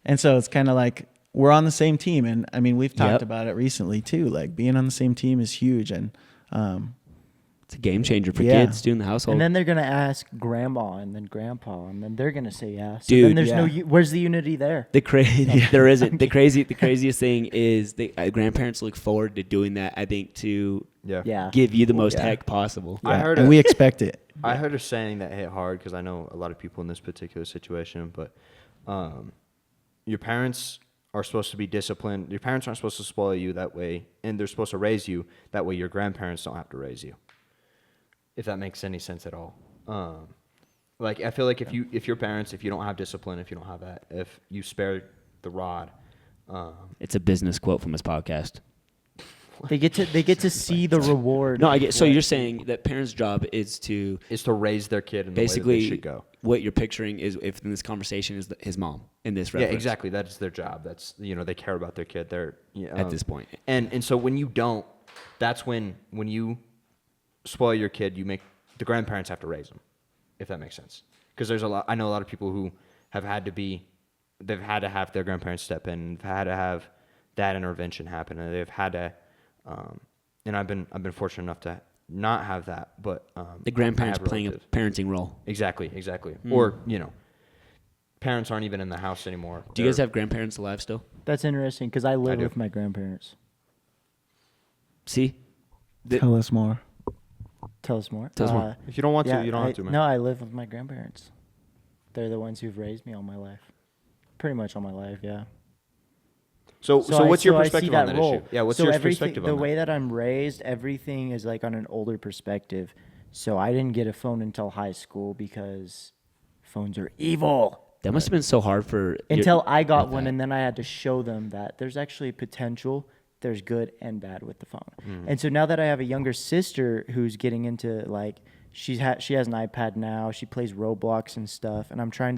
And so it's kind of like, we're on the same team. And I mean, we've talked about it recently too. Like being on the same team is huge. And it's a game changer for kids too in the household. And then they're gonna ask grandma and then grandpa, and then they're gonna say yes. So Dude, then there's no. Where's the unity there? There isn't. The craziest thing is grandparents look forward to doing that. I think to give you the most heck possible. Yeah. And we expect it. I heard a saying that hit hard because I know a lot of people in this particular situation, but your parents are supposed to be disciplined. Your parents aren't supposed to spoil you that way, and they're supposed to raise you that way. Your grandparents don't have to raise you. If that makes any sense at all. Like I feel like if your parents, if you don't have discipline, if you don't have that, if you spare the rod, it's a business quote from this podcast. They get to see the reward. No, I get. So you're saying that parents' job is to raise their kid in the basically way that they should go. What you're picturing is, if in this conversation, is his mom in this reference. Yeah, exactly. That is their job. That's they care about their kid. They're at this point. And so when you don't, that's when you spoil your kid, the grandparents have to raise them, if that makes sense. Because I know a lot of people who have they've had to have their grandparents step in, they've had to have that intervention happen, and they've had to, and I've been fortunate enough to not have that, but the grandparents playing a parenting role. Exactly. Or parents aren't even in the house anymore. Do you guys have grandparents alive still? That's interesting because I live with my grandparents. See, Tell us more. Tell us more. If you don't want to, you don't have to, man. No, I live with my grandparents. They're the ones who've raised me all my life. Pretty much all my life, yeah. So what's your perspective on that role. issue? Yeah, what's your perspective on that? The way that I'm raised, everything is like on an older perspective. So I didn't get a phone until high school because phones are evil. That must have been so hard until I got one, and then I had to show them that there's actually potential. There's good and bad with the phone. And so now that I have a younger sister who's getting into like she has an iPad now, she plays Roblox and stuff, and I'm trying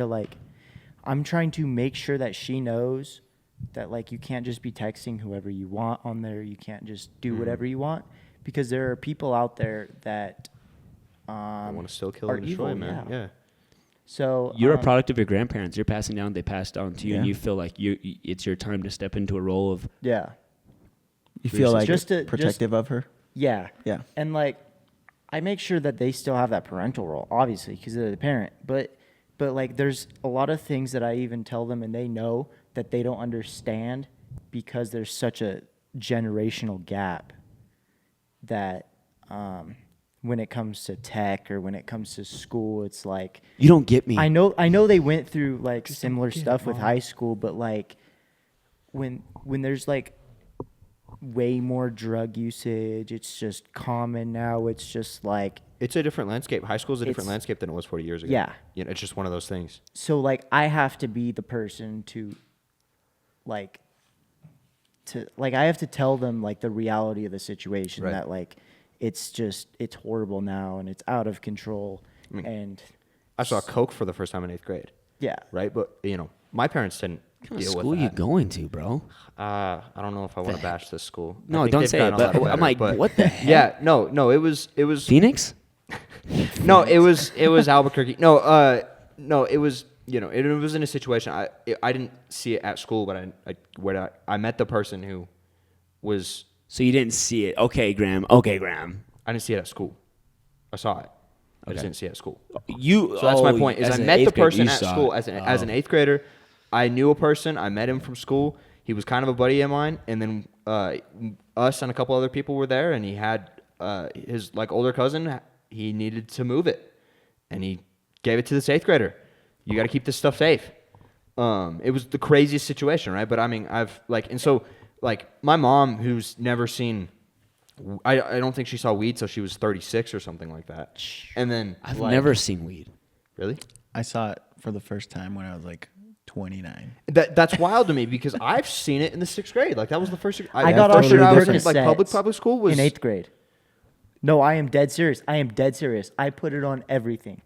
to make sure that she knows that like you can't just be texting whoever you want on there, you can't just do whatever you want, because there are people out there that I want to still kill and destroy, man. Yeah. So you're a product of your grandparents. You're passing down. They passed on to you, and you feel like it's your time to step into a role of. You feel like just protective of her? Yeah. Yeah. And like I make sure that they still have that parental role, obviously, because they're the parent. But like, there's a lot of things that I even tell them, and they know that they don't understand because there's such a generational gap that when it comes to tech or when it comes to school, it's like, You don't get me. I know they went through like similar stuff with high school, but like when there's like way more drug usage, it's just common now. It's just like, It's a different landscape. High school is a different It's- landscape than it was 40 years ago. Yeah. You know, it's just one of those things. so like I have to be the person to I have to tell them like the reality of the situation, Right. that like it's horrible now and it's out of control. And I saw Coke for the first time in 8th grade, yeah, right? But, you know, my parents didn't What kind of deal school with you that. going to, bro? I don't know if I want to bash this school. I No, think don't they've say gotten it. a But lot I'm better, like, but- what the heck? Yeah, no, it was Phoenix? no, it was Albuquerque. No, it was, you know, it was in a situation I didn't see it at school, but I met the person who was. So you didn't see it. Okay, Graham. I didn't see it at school. I saw it. I just didn't see it at school. You. So that's my oh, point. Is as I an met the eighth grade, person you at saw school it. as an 8th grader. I knew a person. I met him from school. He was kind of a buddy of mine, and then us and a couple other people were there, and he had his like older cousin. He needed to move it, and he gave it to this 8th grader. You got to keep this stuff safe. It was the craziest situation, right? But I mean, my mom, who's never seen. I don't think she saw weed till she was 36 or something like that. And then I've never seen weed. Really. I saw it for the first time when I was like 29. That's wild to me because I've seen it in the 6th grade. Like that was the first. I got offered year I was in Percocets like public school was in 8th grade. No, I am dead serious. I put it on everything.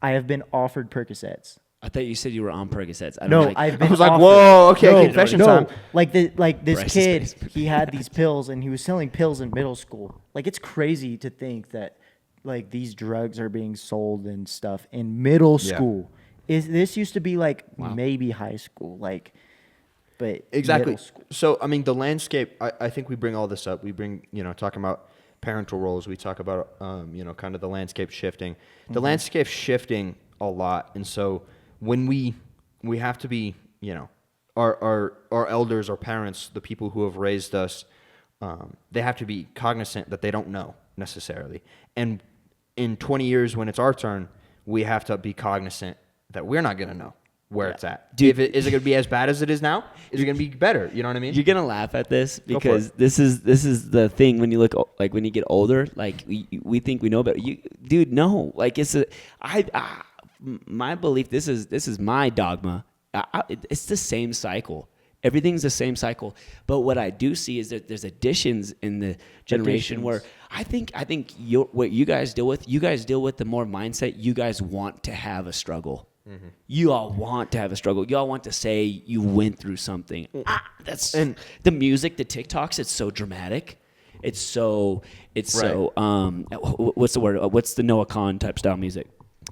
I have been offered Percocets. I thought you said you were on Percocets. I've been. I was like, offered. whoa, okay, confession time. Like this Bryce's kid, face. he had these pills and he was selling pills in middle school. Like it's crazy to think that like these drugs are being sold and stuff in middle Yeah. school. This used to be like maybe high school, like, but Exactly. middle school. So I mean, the landscape. I think we bring all this up. We bring talking about parental roles. We talk about kind of the landscape shifting. The landscape shifting a lot, and so when we have to be our elders, our parents, the people who have raised us, they have to be cognizant that they don't know necessarily. And in 20 years, when it's our turn, we have to be cognizant that we're not going to know where it's at. Dude. Is it going to be as bad as it is now? Is it going to be better? You know what I mean? You're gonna laugh at this Go for because it. this is the thing when you look like when you get older, like we think we know better. Dude, no, like my belief. This is my dogma. It's the same cycle. Everything's the same cycle. But what I do see is that there's additions in the generation where I think what you guys deal with the more mindset. You guys want to have a struggle. Mm-hmm. You all want to have a struggle. You all want to say you went through something. And the music, the TikToks. It's so dramatic. It's so. What's the word? What's the Noah Khan type style music?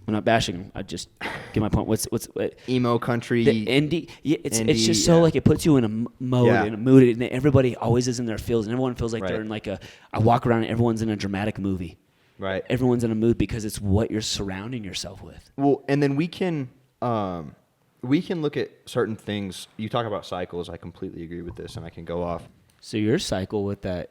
I'm not bashing him. I just get my point. What Emo country, the indie? Yeah, it's just so yeah. like it puts you in a mode, Yeah. in a mood, and everybody always is in their feels, and everyone feels like Right. they're in like I walk around and everyone's in a dramatic movie. right? Everyone's in a mood because it's what you're surrounding yourself with. Well, and then we can look at certain things. You talk about cycles. I completely agree with this, and I can go off. So your cycle with that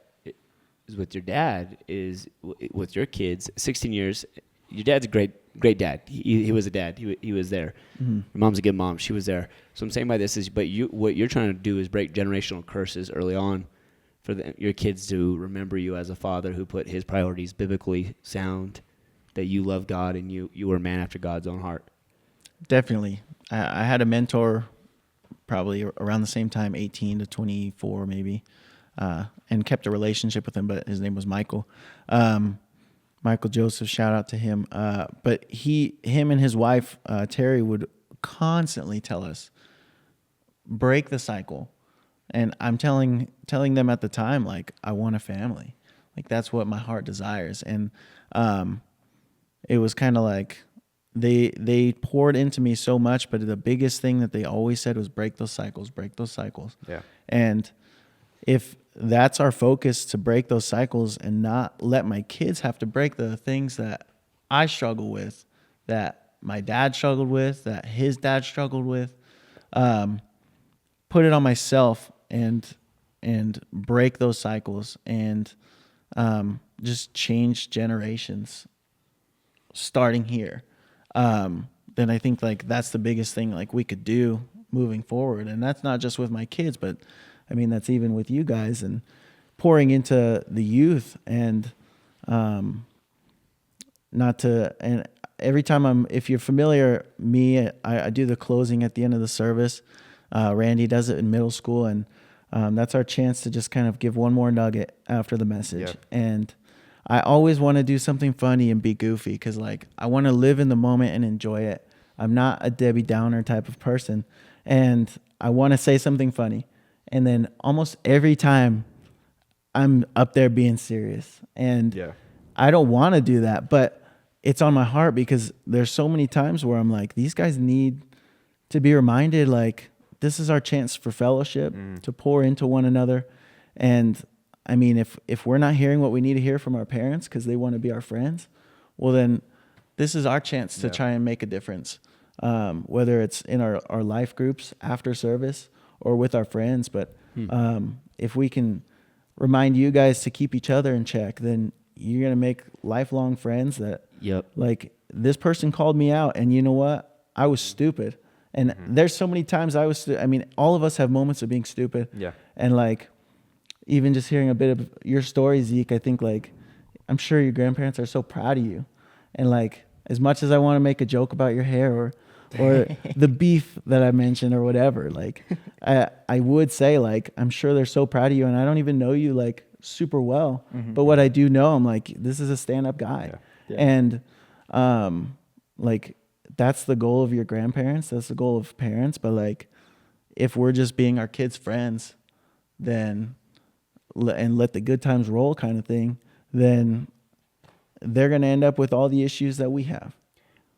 is with your dad is with your kids. 16 years. Your dad's a great dad. He was a dad. He was there. Mm-hmm. Your mom's a good mom. She was there. So I'm saying by this is, but what you're trying to do is break generational curses early on, for your kids to remember you as a father who put his priorities biblically sound, that you love God and you were a man after God's own heart. Definitely. I had a mentor probably around the same time, 18 to 24 maybe, and kept a relationship with him, but his name was Michael. Michael Joseph, shout out to him. But him and his wife, Terry, would constantly tell us, break the cycle. And I'm telling them at the time, like, I want a family. Like, that's what my heart desires. And it was kind of like they poured into me so much, but the biggest thing that they always said was break those cycles. Yeah. And if that's our focus, to break those cycles and not let my kids have to break the things that I struggle with, that my dad struggled with, that his dad struggled with. Put it on myself and break those cycles and just change generations starting here. Then I think like that's the biggest thing like we could do moving forward. And that's not just with my kids, but I mean, that's even with you guys and pouring into the youth and not to, and every time if you're familiar, I do the closing at the end of the service. Randy does it in middle school, and that's our chance to just kind of give one more nugget after the message. Yep. And I always want to do something funny and be goofy because, like, I want to live in the moment and enjoy it. I'm not a Debbie Downer type of person, and I want to say something funny. And then almost every time, I'm up there being serious, and I don't want to do that, but it's on my heart because there's so many times where I'm like, these guys need to be reminded, like, this is our chance for fellowship, to pour into one another. And I mean, if we're not hearing what we need to hear from our parents because they want to be our friends, well, then this is our chance to try and make a difference, whether it's in our life groups after service or with our friends. But if we can remind you guys to keep each other in check, then you're going to make lifelong friends that, like, this person called me out, and you know what? I was stupid. And there's so many times I mean, all of us have moments of being stupid. Yeah. And like, even just hearing a bit of your story, Zeke, I think like, I'm sure your grandparents are so proud of you. And like, as much as I want to make a joke about your hair or the beef that I mentioned or whatever, like, I would say like, I'm sure they're so proud of you, and I don't even know you like super well, but what I do know, I'm like, this is a stand-up guy. And like, that's the goal of your grandparents. That's the goal of parents. But like, if we're just being our kids' friends, then, and let the good times roll kind of thing, then they're going to end up with all the issues that we have.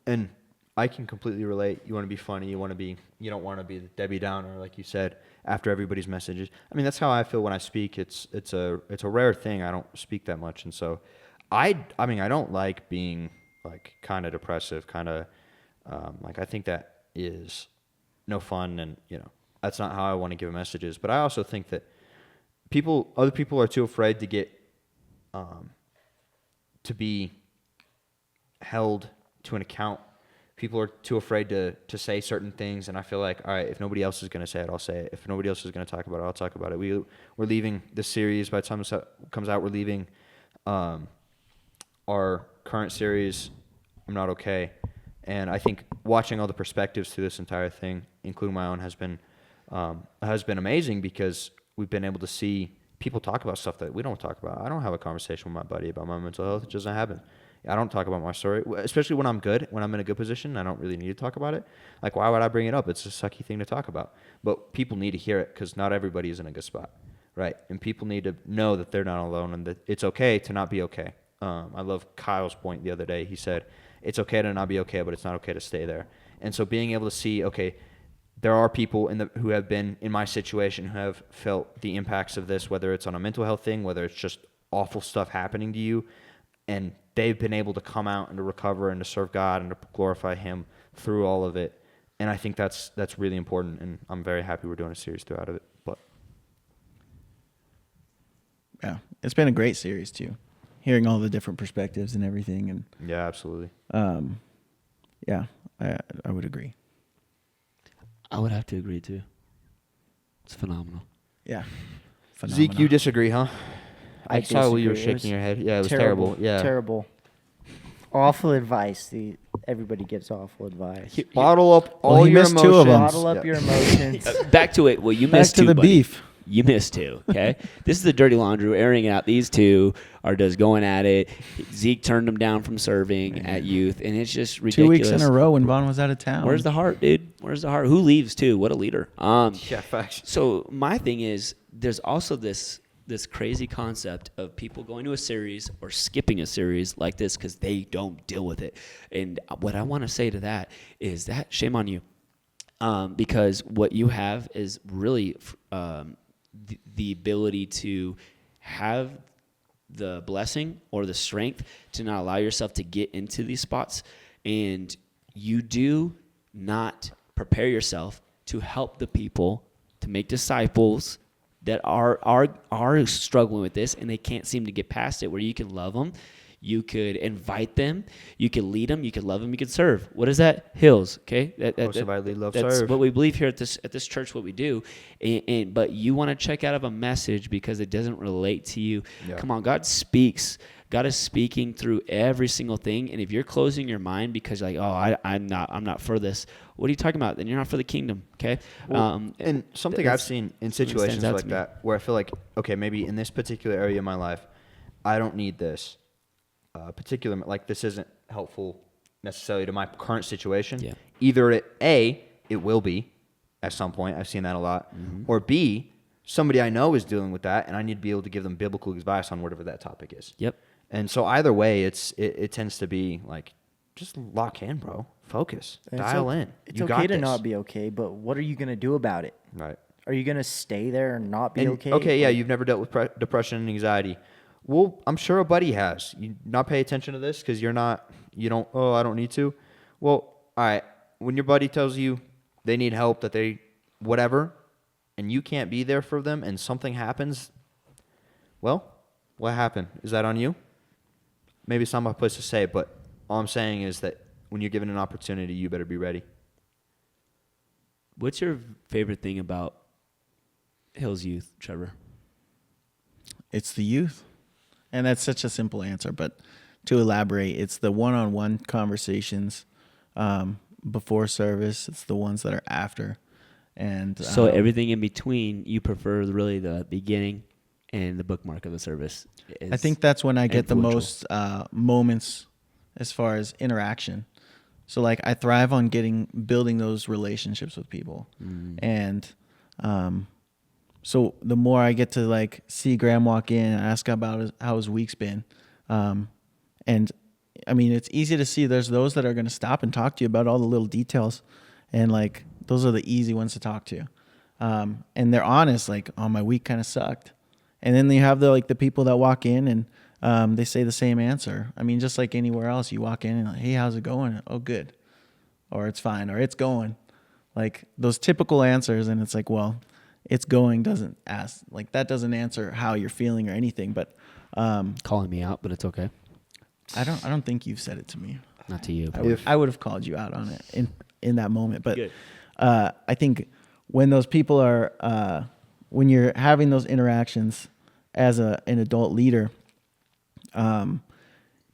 And I can completely relate. You want to be funny. You don't want to be the Debbie Downer, like you said, after everybody's messages. I mean, that's how I feel when I speak. It's a rare thing. I don't speak that much. And so I mean, I don't like being like kind of depressive, kind of, like, I think that is no fun, and, you know, that's not how I want to give messages. But I also think that other people are too afraid to get, to be held to an account. People are too afraid to say certain things, and I feel like, all right, if nobody else is going to say it, I'll say it. If nobody else is going to talk about it, I'll talk about it. We're leaving this series. By the time it comes out, we're leaving our current series, I'm Not Okay. And I think watching all the perspectives through this entire thing, including my own, has been amazing, because we've been able to see people talk about stuff that we don't talk about. I don't have a conversation with my buddy about my mental health. It doesn't happen. I don't talk about my story, especially when I'm in a good position. I don't really need to talk about it. Like, why would I bring it up? It's a sucky thing to talk about. But people need to hear it, because not everybody is in a good spot, right? And people need to know that they're not alone, and that it's okay to not be okay. I love Kyle's point the other day. He said, it's okay to not be okay, but it's not okay to stay there. And so being able to see, okay, there are people who have been in my situation who have felt the impacts of this, whether it's on a mental health thing, whether it's just awful stuff happening to you, and they've been able to come out and to recover and to serve God and to glorify Him through all of it. And I think that's really important, and I'm very happy we're doing a series throughout of it. But yeah, it's been a great series too, hearing all the different perspectives and everything. And yeah, absolutely. Yeah, I would agree. I would have to agree too. It's phenomenal. Yeah. Phenomenal. Zeke, you disagree, huh? I saw you were disagree. shaking your head. Yeah, it was terrible. Yeah. Terrible. Awful advice. Everybody gives awful advice. Bottle up all your emotions. Two of them. Bottle up your emotions. Back to it. Well, you Back missed to two, the buddy. beef. You missed two, okay? This is the dirty laundry. We're airing it out. These two are just going at it. Zeke turned them down from serving at youth, and it's just ridiculous. 2 weeks in a row when Vaughn was out of town. Where's the heart, dude? Where's the heart? Who leaves, too? What a leader. Yeah, facts. So my thing is, there's also this crazy concept of people going to a series or skipping a series like this because they don't deal with it. And what I want to say to that is that shame on you. Because what you have is really the ability to have the blessing or the strength to not allow yourself to get into these spots, and you do not prepare yourself to help the people, to make disciples that are struggling with this and they can't seem to get past it, where you can love them, you could invite them, you could lead them, you could love them, you could serve. What is that? Hills, okay? That's what we believe here at this church, what we do. But you want to check out of a message because it doesn't relate to you. Yeah. Come on, God speaks. God is speaking through every single thing. And if you're closing your mind because you're like, I'm not for this, what are you talking about? Then you're not for the kingdom, okay? Well, and something I've seen in situations like that where I feel like, okay, maybe in this particular area of my life, I don't need this. Like this isn't helpful necessarily to my current situation. Yeah. Either it will be at some point. I've seen that a lot. Mm-hmm. Or B, somebody I know is dealing with that, and I need to be able to give them biblical advice on whatever that topic is. Yep. And so either way, it tends to be like, just lock in, bro. Focus. Dial in. It's okay to not be okay, but what are you going to do about it? Right. Are you going to stay there and not be okay? Okay, yeah, you've never dealt with depression and anxiety. Well, I'm sure a buddy has. You not pay attention to this because I don't need to. Well, all right. When your buddy tells you they need help, whatever, and you can't be there for them and something happens, well, what happened? Is that on you? Maybe it's not my place to say, but all I'm saying is that when you're given an opportunity, you better be ready. What's your favorite thing about Hills Youth, Trevor? It's the youth. And that's such a simple answer, but to elaborate, it's the one-on-one conversations before service. It's the ones that are after. And so everything in between, you prefer really the beginning and the bookmark of the service. I think that's when I get the most moments as far as interaction. So like I thrive on building those relationships with people. Mm. And so the more I get to like see Graham walk in and ask about how his week's been. And I mean, it's easy to see there's those that are going to stop and talk to you about all the little details. And like, those are the easy ones to talk to. And they're honest, like, oh, my week kind of sucked. And then you have the people that walk in and they say the same answer. I mean, just like anywhere else, you walk in and like, hey, how's it going? Oh, good. Or it's fine. Or it's going. Like those typical answers. And it's like, well, it's going doesn't answer how you're feeling or anything. But calling me out, but it's okay. I don't think you've said it to me. Not to you. I would have called you out on it in that moment. But I think when those people are when you're having those interactions as an adult leader,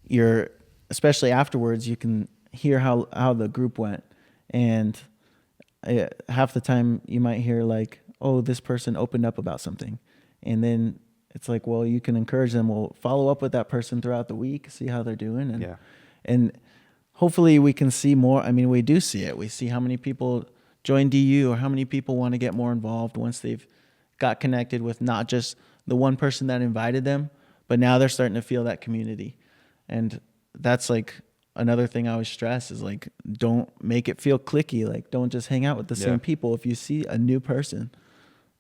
you're especially afterwards, you can hear how the group went, and half the time you might hear like, oh, this person opened up about something, and then it's like, well, you can encourage them. Well, follow up with that person throughout the week, see how they're doing, and hopefully we can see more. I mean, we do see it. We see how many people join DU or how many people want to get more involved once they've got connected with not just the one person that invited them, but now they're starting to feel that community. And that's like another thing I always stress is like, don't make it feel cliquey. Like, don't just hang out with the same people. If you see a new person,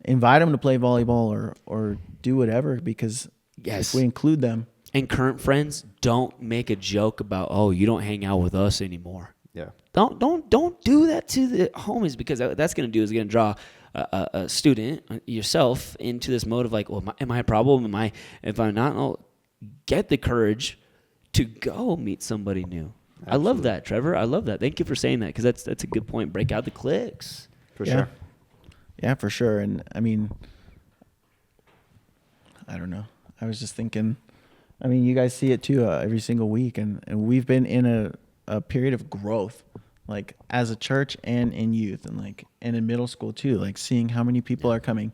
invite them to play volleyball or do whatever, because if we include them. And current friends, don't make a joke about, oh, you don't hang out with us anymore. Yeah. Don't do that to the homies, because that's going to do is going to draw a student, yourself, into this mode of like, well, am I a problem? If I'm not, I'll get the courage to go meet somebody new. Absolutely. I love that, Trevor. I love that. Thank you for saying that, because that's a good point. Break out the cliques. For sure. Yeah, for sure. And I mean, I don't know. I was just thinking, I mean, you guys see it too every single week, and we've been in a period of growth, like as a church and in youth, and in middle school too, like seeing how many people are coming.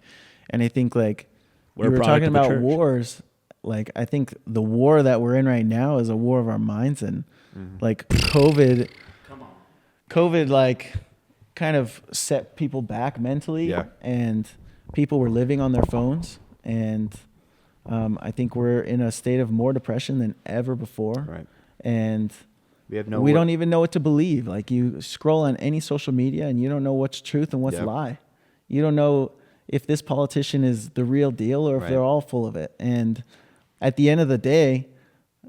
And I think like we were talking about wars, like I think the war that we're in right now is a war of our minds, and like COVID like kind of set people back mentally, and people were living on their phones, and I think we're in a state of more depression than ever before. Right. And we don't even know what to believe. Like, you scroll on any social media and you don't know what's truth and what's lie. You don't know if this politician is the real deal or if Right. they're all full of it. And at the end of the day,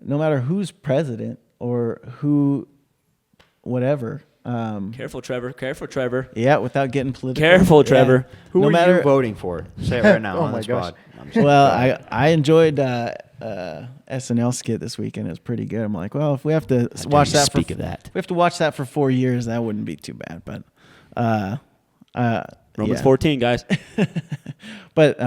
no matter who's president or who, whatever. Careful, Trevor. Careful, Trevor. Yeah, without getting political. Careful, Trevor. Who No are matter- you voting for? Say it right now Oh on my this gosh. pod. I'm just- Well, I enjoyed SNL skit this weekend. It was pretty good. I'm like, well, if we have to watch you that speak for of that. we have to watch that for 4 years, that wouldn't be too bad. But Romans yeah. 14, guys. But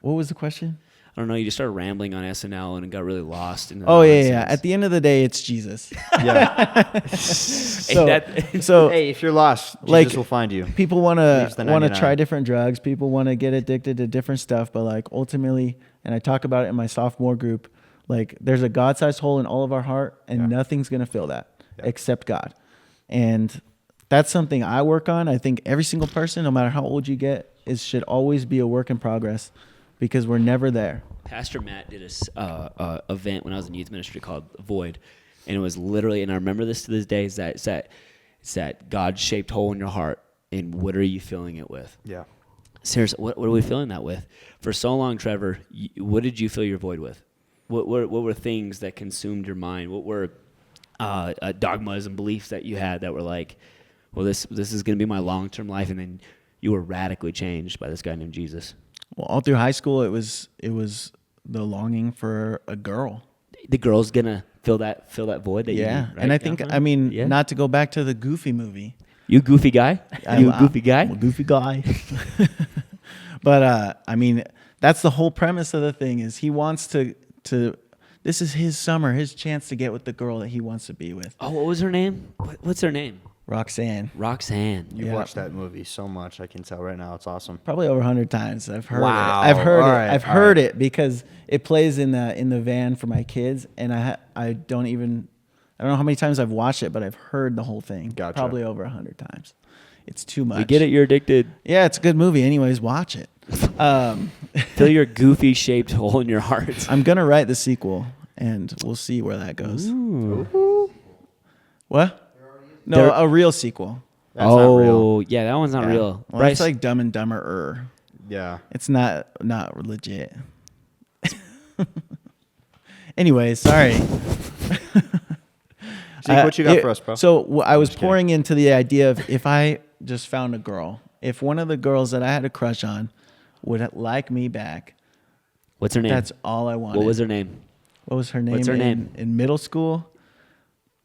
what was the question? I don't know. You just started rambling on SNL and got really lost. In the Oh yeah, yeah. nonsense. At the end of the day, it's Jesus. yeah. So Hey, if you're lost, Jesus Like, will find you. people want Leaves the to 99. try different drugs. People want to get addicted to different stuff. But like ultimately, and I talk about it in my sophomore group, like there's a God-sized hole in all of our heart, and Yeah. nothing's gonna fill that Yeah. except God. And that's something I work on. I think every single person, no matter how old you get, should always be a work in progress, because we're never there. Pastor Matt did a event when I was in youth ministry called Void, and it was literally, and I remember this to this day, is that God-shaped hole in your heart, and what are you filling it with? Yeah. Seriously, what are we filling that with? For so long, Trevor, what did you fill your void with? What were things that consumed your mind? What were dogmas and beliefs that you had that were like, well, this is going to be my long-term life, and then you were radically changed by this guy named Jesus? Well, all through high school, it was the longing for a girl. The girl's gonna fill that void that you Yeah, need, right? and I think, Catherine? I mean, Yeah. not to go back to the Goofy movie. You goofy guy? You a goofy guy? I'm a goofy guy. But I mean, that's the whole premise of the thing. Is he wants to. This is his summer, his chance to get with the girl that he wants to be with. Oh, what was her name? What's her name? Roxanne. Roxanne. You've Yeah. watched that movie so much. I can tell right now. It's awesome. Probably over 100 times. I've heard Wow. it. I've heard All it. right, I've all heard right. it because it plays in the van for my kids, and I don't know how many times I've watched it, but I've heard the whole thing. Gotcha. Probably over 100 times. It's too much. We get it. You're addicted. Yeah, it's a good movie. Anyways, watch it. Fill your goofy shaped hole in your heart. I'm gonna write the sequel, and we'll see where that goes. What? No, There- a real sequel. That's not real. Yeah, that one's not Yeah. real. Well, Bryce, it's like Dumb and Dumber. Yeah. It's not legit. Anyways, sorry. Zeke, what you got for us, bro? So I was just kidding. pouring into the idea of if I just found a girl, if one of the girls that I had a crush on would like me back, what's her name? that's all I wanted. What was her name? What was her name? What's her in, name? in middle school?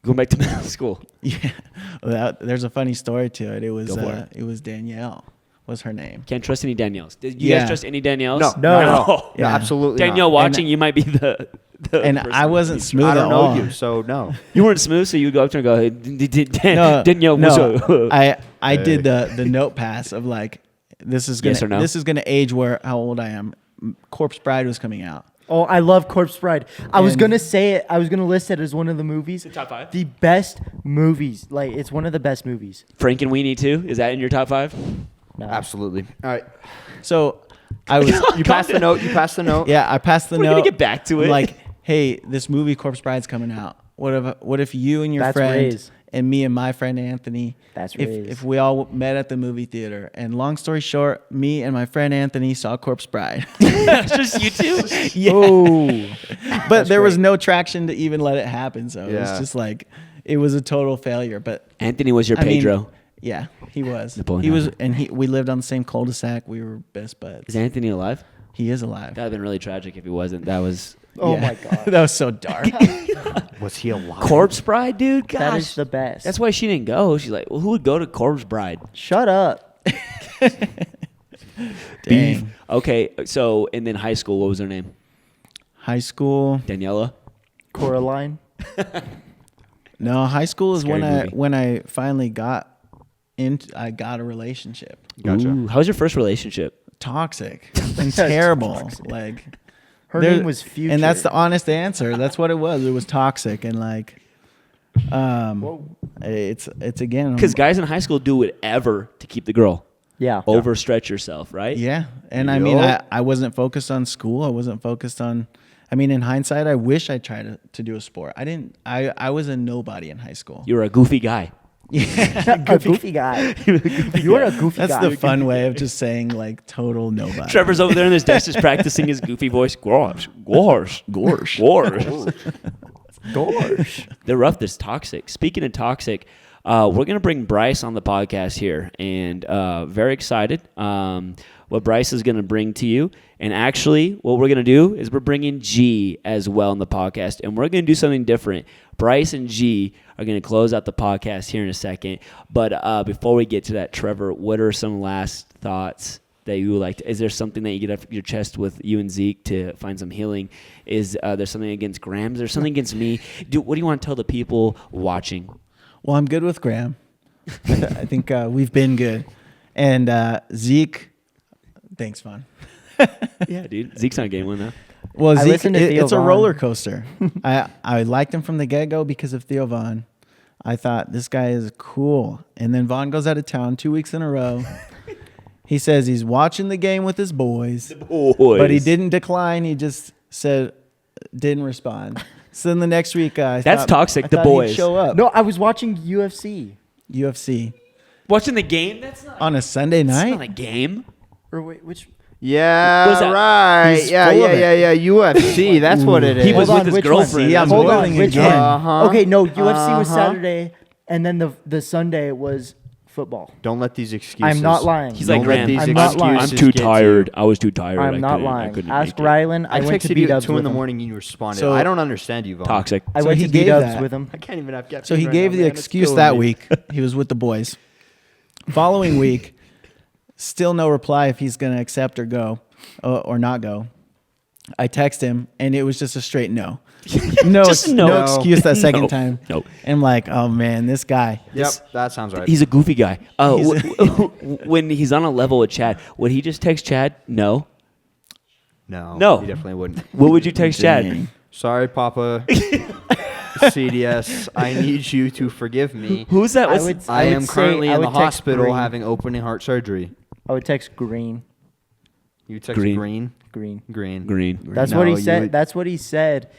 Going back to middle school. Yeah, there's a funny story to it. It was Go for it was Danielle. Was her name? Can't trust any Danielles. Did you Yeah. guys trust any Danielles? No, Yeah. absolutely Danielle, not. watching, you might be the And person I wasn't that- smooth I don't at know all. you, so no. You weren't smooth, so you would go up to her and go, No, Danielle, what's up? I did Hey. the note pass of like this is gonna Yes or no? this is gonna age where how old I am. Corpse Bride was coming out. Oh, I love Corpse Bride. I was And- gonna say it. I was gonna list it as one of the movies. top 5? The best movies. Like it's one of the best movies. Frank and Weenie too? Is that in your top 5? No. Absolutely. All right. So I was You passed the note. You passed the note. yeah I passed the We're note. gonna get back to I'm it. like, hey, this movie Corpse Bride's coming out. What if you and your That's friend Ray's. and me and my friend Anthony, That's if Ray's. if we all met at the movie theater, and long story short, me and my friend Anthony saw Corpse Bride. It's just you two? Yeah. Oh, But there was no traction to even let it happen. So it was Yeah. just like, it was a total failure. But Anthony was your I mean, Pedro. yeah, he was. Napoleon He was, Dynamite. and we lived on the same cul-de-sac. We were best buds. Is Anthony alive? He is alive. That would have been really tragic if he wasn't. That was oh Yeah. my god. That was so dark. Was he alive? Corpse Bride, dude. Gosh, That is the best. That's why she didn't go. She's like, well, who would go to Corpse Bride? Shut up. Dang. Okay, so and then high school, what was her name? High school. Daniela. Coraline. No, high school is Scary movie. when I finally got I got a relationship. Gotcha. Ooh, how was your first relationship? Toxic and terrible. Toxic. Like Her there- name was Future. and that's the honest answer. That's what it was. It was toxic and like, it's again. Because guys in high school do whatever to keep the girl. Yeah. Overstretch yourself, right? Yeah, and I mean, Yup. I wasn't focused on school. I wasn't focused on. I mean, in hindsight, I wish I tried to do a sport. I didn't. I was a nobody in high school. You were a goofy guy. A goofy guy. You're a goofy That's guy. the fun way of just saying like total nobody. Trevor's over there in his desk just practicing his goofy voice. Gorsh. Gosh. They're rough. This toxic. Speaking of toxic, we're going to bring Bryce on the podcast here, and very excited what Bryce is going to bring to you. And actually, what we're going to do is we're bringing G as well in the podcast, and we're going to do something different. Bryce and G are going to close out the podcast here in a second. But before we get to that, Trevor, what are some last thoughts that you would like to, is there something that you get off your chest with you and Zeke to find some healing? Is there something against Graham? Is there something against me? What do you want to tell the people watching? Well, I'm good with Graham. I think we've been good. And Zeke, thanks, Vaughn. Yeah, dude. Zeke's not game one, though. Well, I Zeke, listened to Theo it's a Von. roller coaster. I liked him from the get-go because of Theo Vaughn. I thought, this guy is cool. And then Vaughn goes out of town 2 weeks in a row. He says he's watching the game with his boys. But he didn't decline. He just said, didn't respond. So then the next week, That's toxic, I the thought he'd boys. show up. No, I was watching UFC. UFC. Watching the game? That's not, On a Sunday that's night? not a game. Or wait, which? Yeah, Was that- right. He's Yeah, full yeah, of it. yeah, yeah. UFC. That's what it is. He was Hold with on, his which girlfriend. See, I'm That's what- Hold on, boiling which again. one? Okay, no, UFC was Uh-huh. Saturday, and then the Sunday was football. Don't let these excuses. I'm not lying. He's Don't like, let Graham, these I'm not lying. I'm excuses too get tired. you. I was too tired. I'm not I lying. couldn't Ask make it. Rylan. I went to texted you at B-dubs 2 in with the him. morning and you responded. So- I don't understand you, Vaughn. Toxic. I So went he to gave B-dubs that. with him. I can't even have So he gave the excuse that week. He was with the boys. Following week, still no reply if he's going to accept or go or not go. I text him, and it was just a straight no. No, Just no. no. Excuse that second No. time. No. And I'm like, oh, man, this guy. Yep, that sounds right. He's a goofy guy. When he's on a level with Chad, would he just text Chad? No. No, he definitely wouldn't. What would you text Chad? Dang. Sorry, Papa. CDS, I need you to forgive me. Who's that? I would I am say- currently I in the would text hospital Green. having opening heart surgery. I would text Green. You text Green. Green? Green. Green. Green. That's No, what he you said. would- That's what he said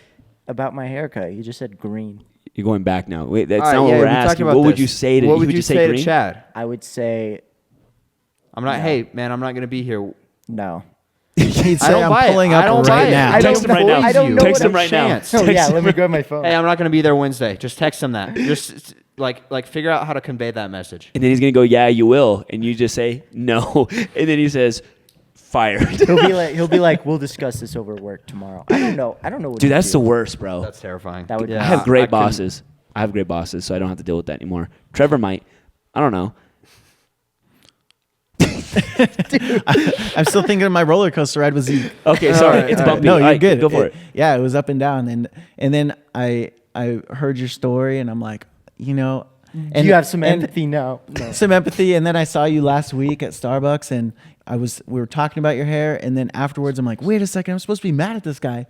about my haircut. He just said green. You're going back now. Wait, that's All right, not what yeah, we're we talked asking. about What would this. you say to? What would you just say green? to Chad? I would say I'm not. No. Hey, man, I'm not gonna be here. no. He'd I say, don't I'm buy it. pulling I up don't buy right it. now. I Text don't him right now. believe I don't you. know Text what him a right now. chance. Oh Text yeah, him. let me grab my phone. Hey, I'm not gonna be there Wednesday. Just text him that. Just like figure out how to convey that message. And then he's gonna go, yeah, you will, and you just say no, and then he says, fired. He'll be like, we'll discuss this over work tomorrow. I don't know. What Dude, to that's do. the worst, bro. That's terrifying. That would- I have great couldn't- bosses. I have great bosses, so I don't have to deal with that anymore. Trevor might. I don't know. I'm still thinking of my roller coaster ride with Zeke. Okay, sorry. right, It's all right. bumpy. No, All you're right, good. Go for it. Yeah, it was up and down, and then I heard your story, and I'm like, you know, and you have some and- empathy now. No. some empathy, and then I saw you last week at Starbucks, and we were talking about your hair, and then afterwards I'm like, wait a second, I'm supposed to be mad at this guy.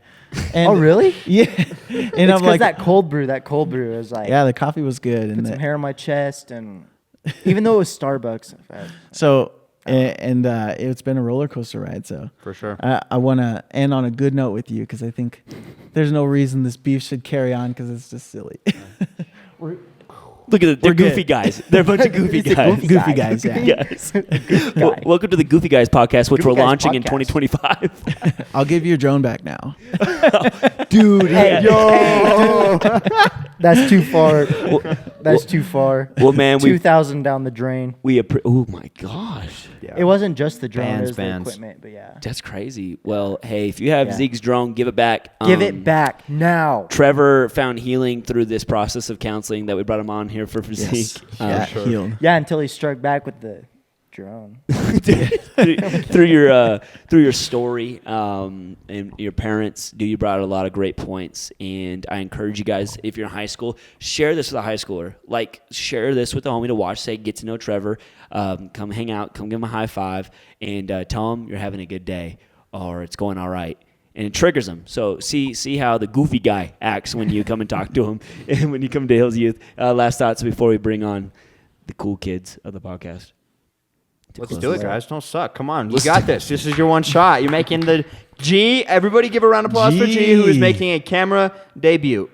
And Oh really? Yeah, and It's I'm like, that cold brew was like yeah, the coffee was good, and put some hair on my chest, and even though it was Starbucks, so and it's been a roller coaster ride. So For sure. I want to end on a good note with you because I think there's no reason this beef should carry on because it's just silly. Look at it. They're We're good. goofy guys. They're a bunch of goofy He's a guys. goofy Goofy guy. guys, yeah. Yes. guy. Welcome to the Goofy Guys podcast, which Goofy we're Guys launching in podcast. 2025. I'll give you your drone back now. Dude, Hey, yo, that's too far. That's too far. Well, man, we 2,000 down the drain. oh my gosh. Yeah. It wasn't just the drone, it Bands, was bands. the equipment, but yeah. That's crazy. Well, hey, if you have Yeah. Zeke's drone, give it back. Give it back now. Trevor found healing through this process of counseling that we brought him on here for Zeke. Yeah, sure. healed. Yeah, until he struck back with the drone. through your story and your parents, dude, you brought a lot of great points, and I encourage you guys, if you're in high school, share this with a high schooler. Like, share this with a homie to watch. Say, get to know Trevor. Come hang out. Come give him a high five, and tell him you're having a good day or it's going all right. And it triggers him. So see how the goofy guy acts when you come and talk to him, and when you come to Hills Youth. Last thoughts before we bring on the cool kids of the podcast. Let's do it, guys. Don't suck. Come on. We got this. This is your one shot. You're making the G. Everybody give a round of applause for G, who is G. making a camera debut.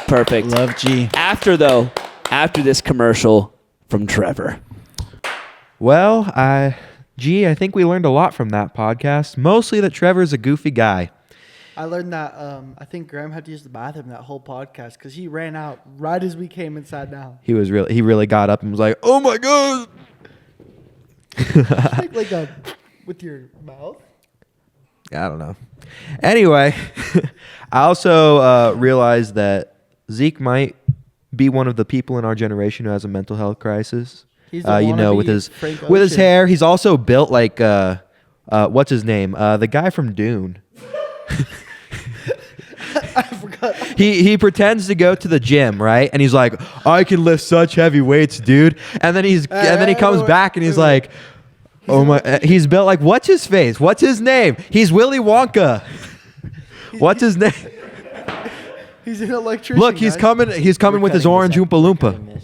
Perfect. Love G. After this commercial, from Trevor. Well, I think we learned a lot from that podcast. Mostly that Trevor's a goofy guy. I learned that I think Graham had to use the bathroom that whole podcast because he ran out right as we came and sat down. He really got up and was like, "Oh my god!" like a with your mouth. I don't know. Anyway, I also realized that Zeke might be one of the people in our generation who has a mental health crisis. He's the wannabe with his Frank his Ocean. hair. He's also built like what's his name? The guy from Dune. I forgot. He pretends to go to the gym, right? And he's like, "I can lift such heavy weights, dude." And then he comes back and he's like, "Oh my!" He's built like, what's his face? What's his name? He's Willy Wonka. What's his name? He's an electrician. Look, he's guys. coming. He's coming with his orange Oompa Loompa.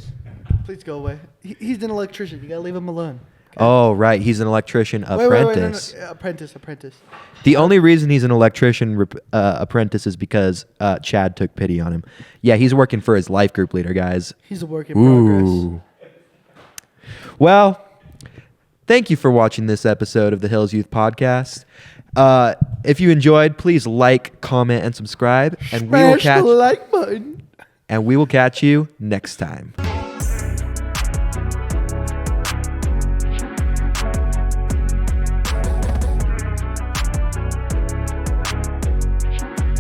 Please go away. He's an electrician. You gotta leave him alone. Oh, right. He's an electrician apprentice. No. Apprentice. The only reason he's an electrician apprentice is because Chad took pity on him. Yeah, he's working for his life group leader, guys. He's a work in progress. Ooh. Well, thank you for watching this episode of the Hills Youth Podcast. If you enjoyed, please like, comment, and subscribe. And Smash the like button. we will catch you next time.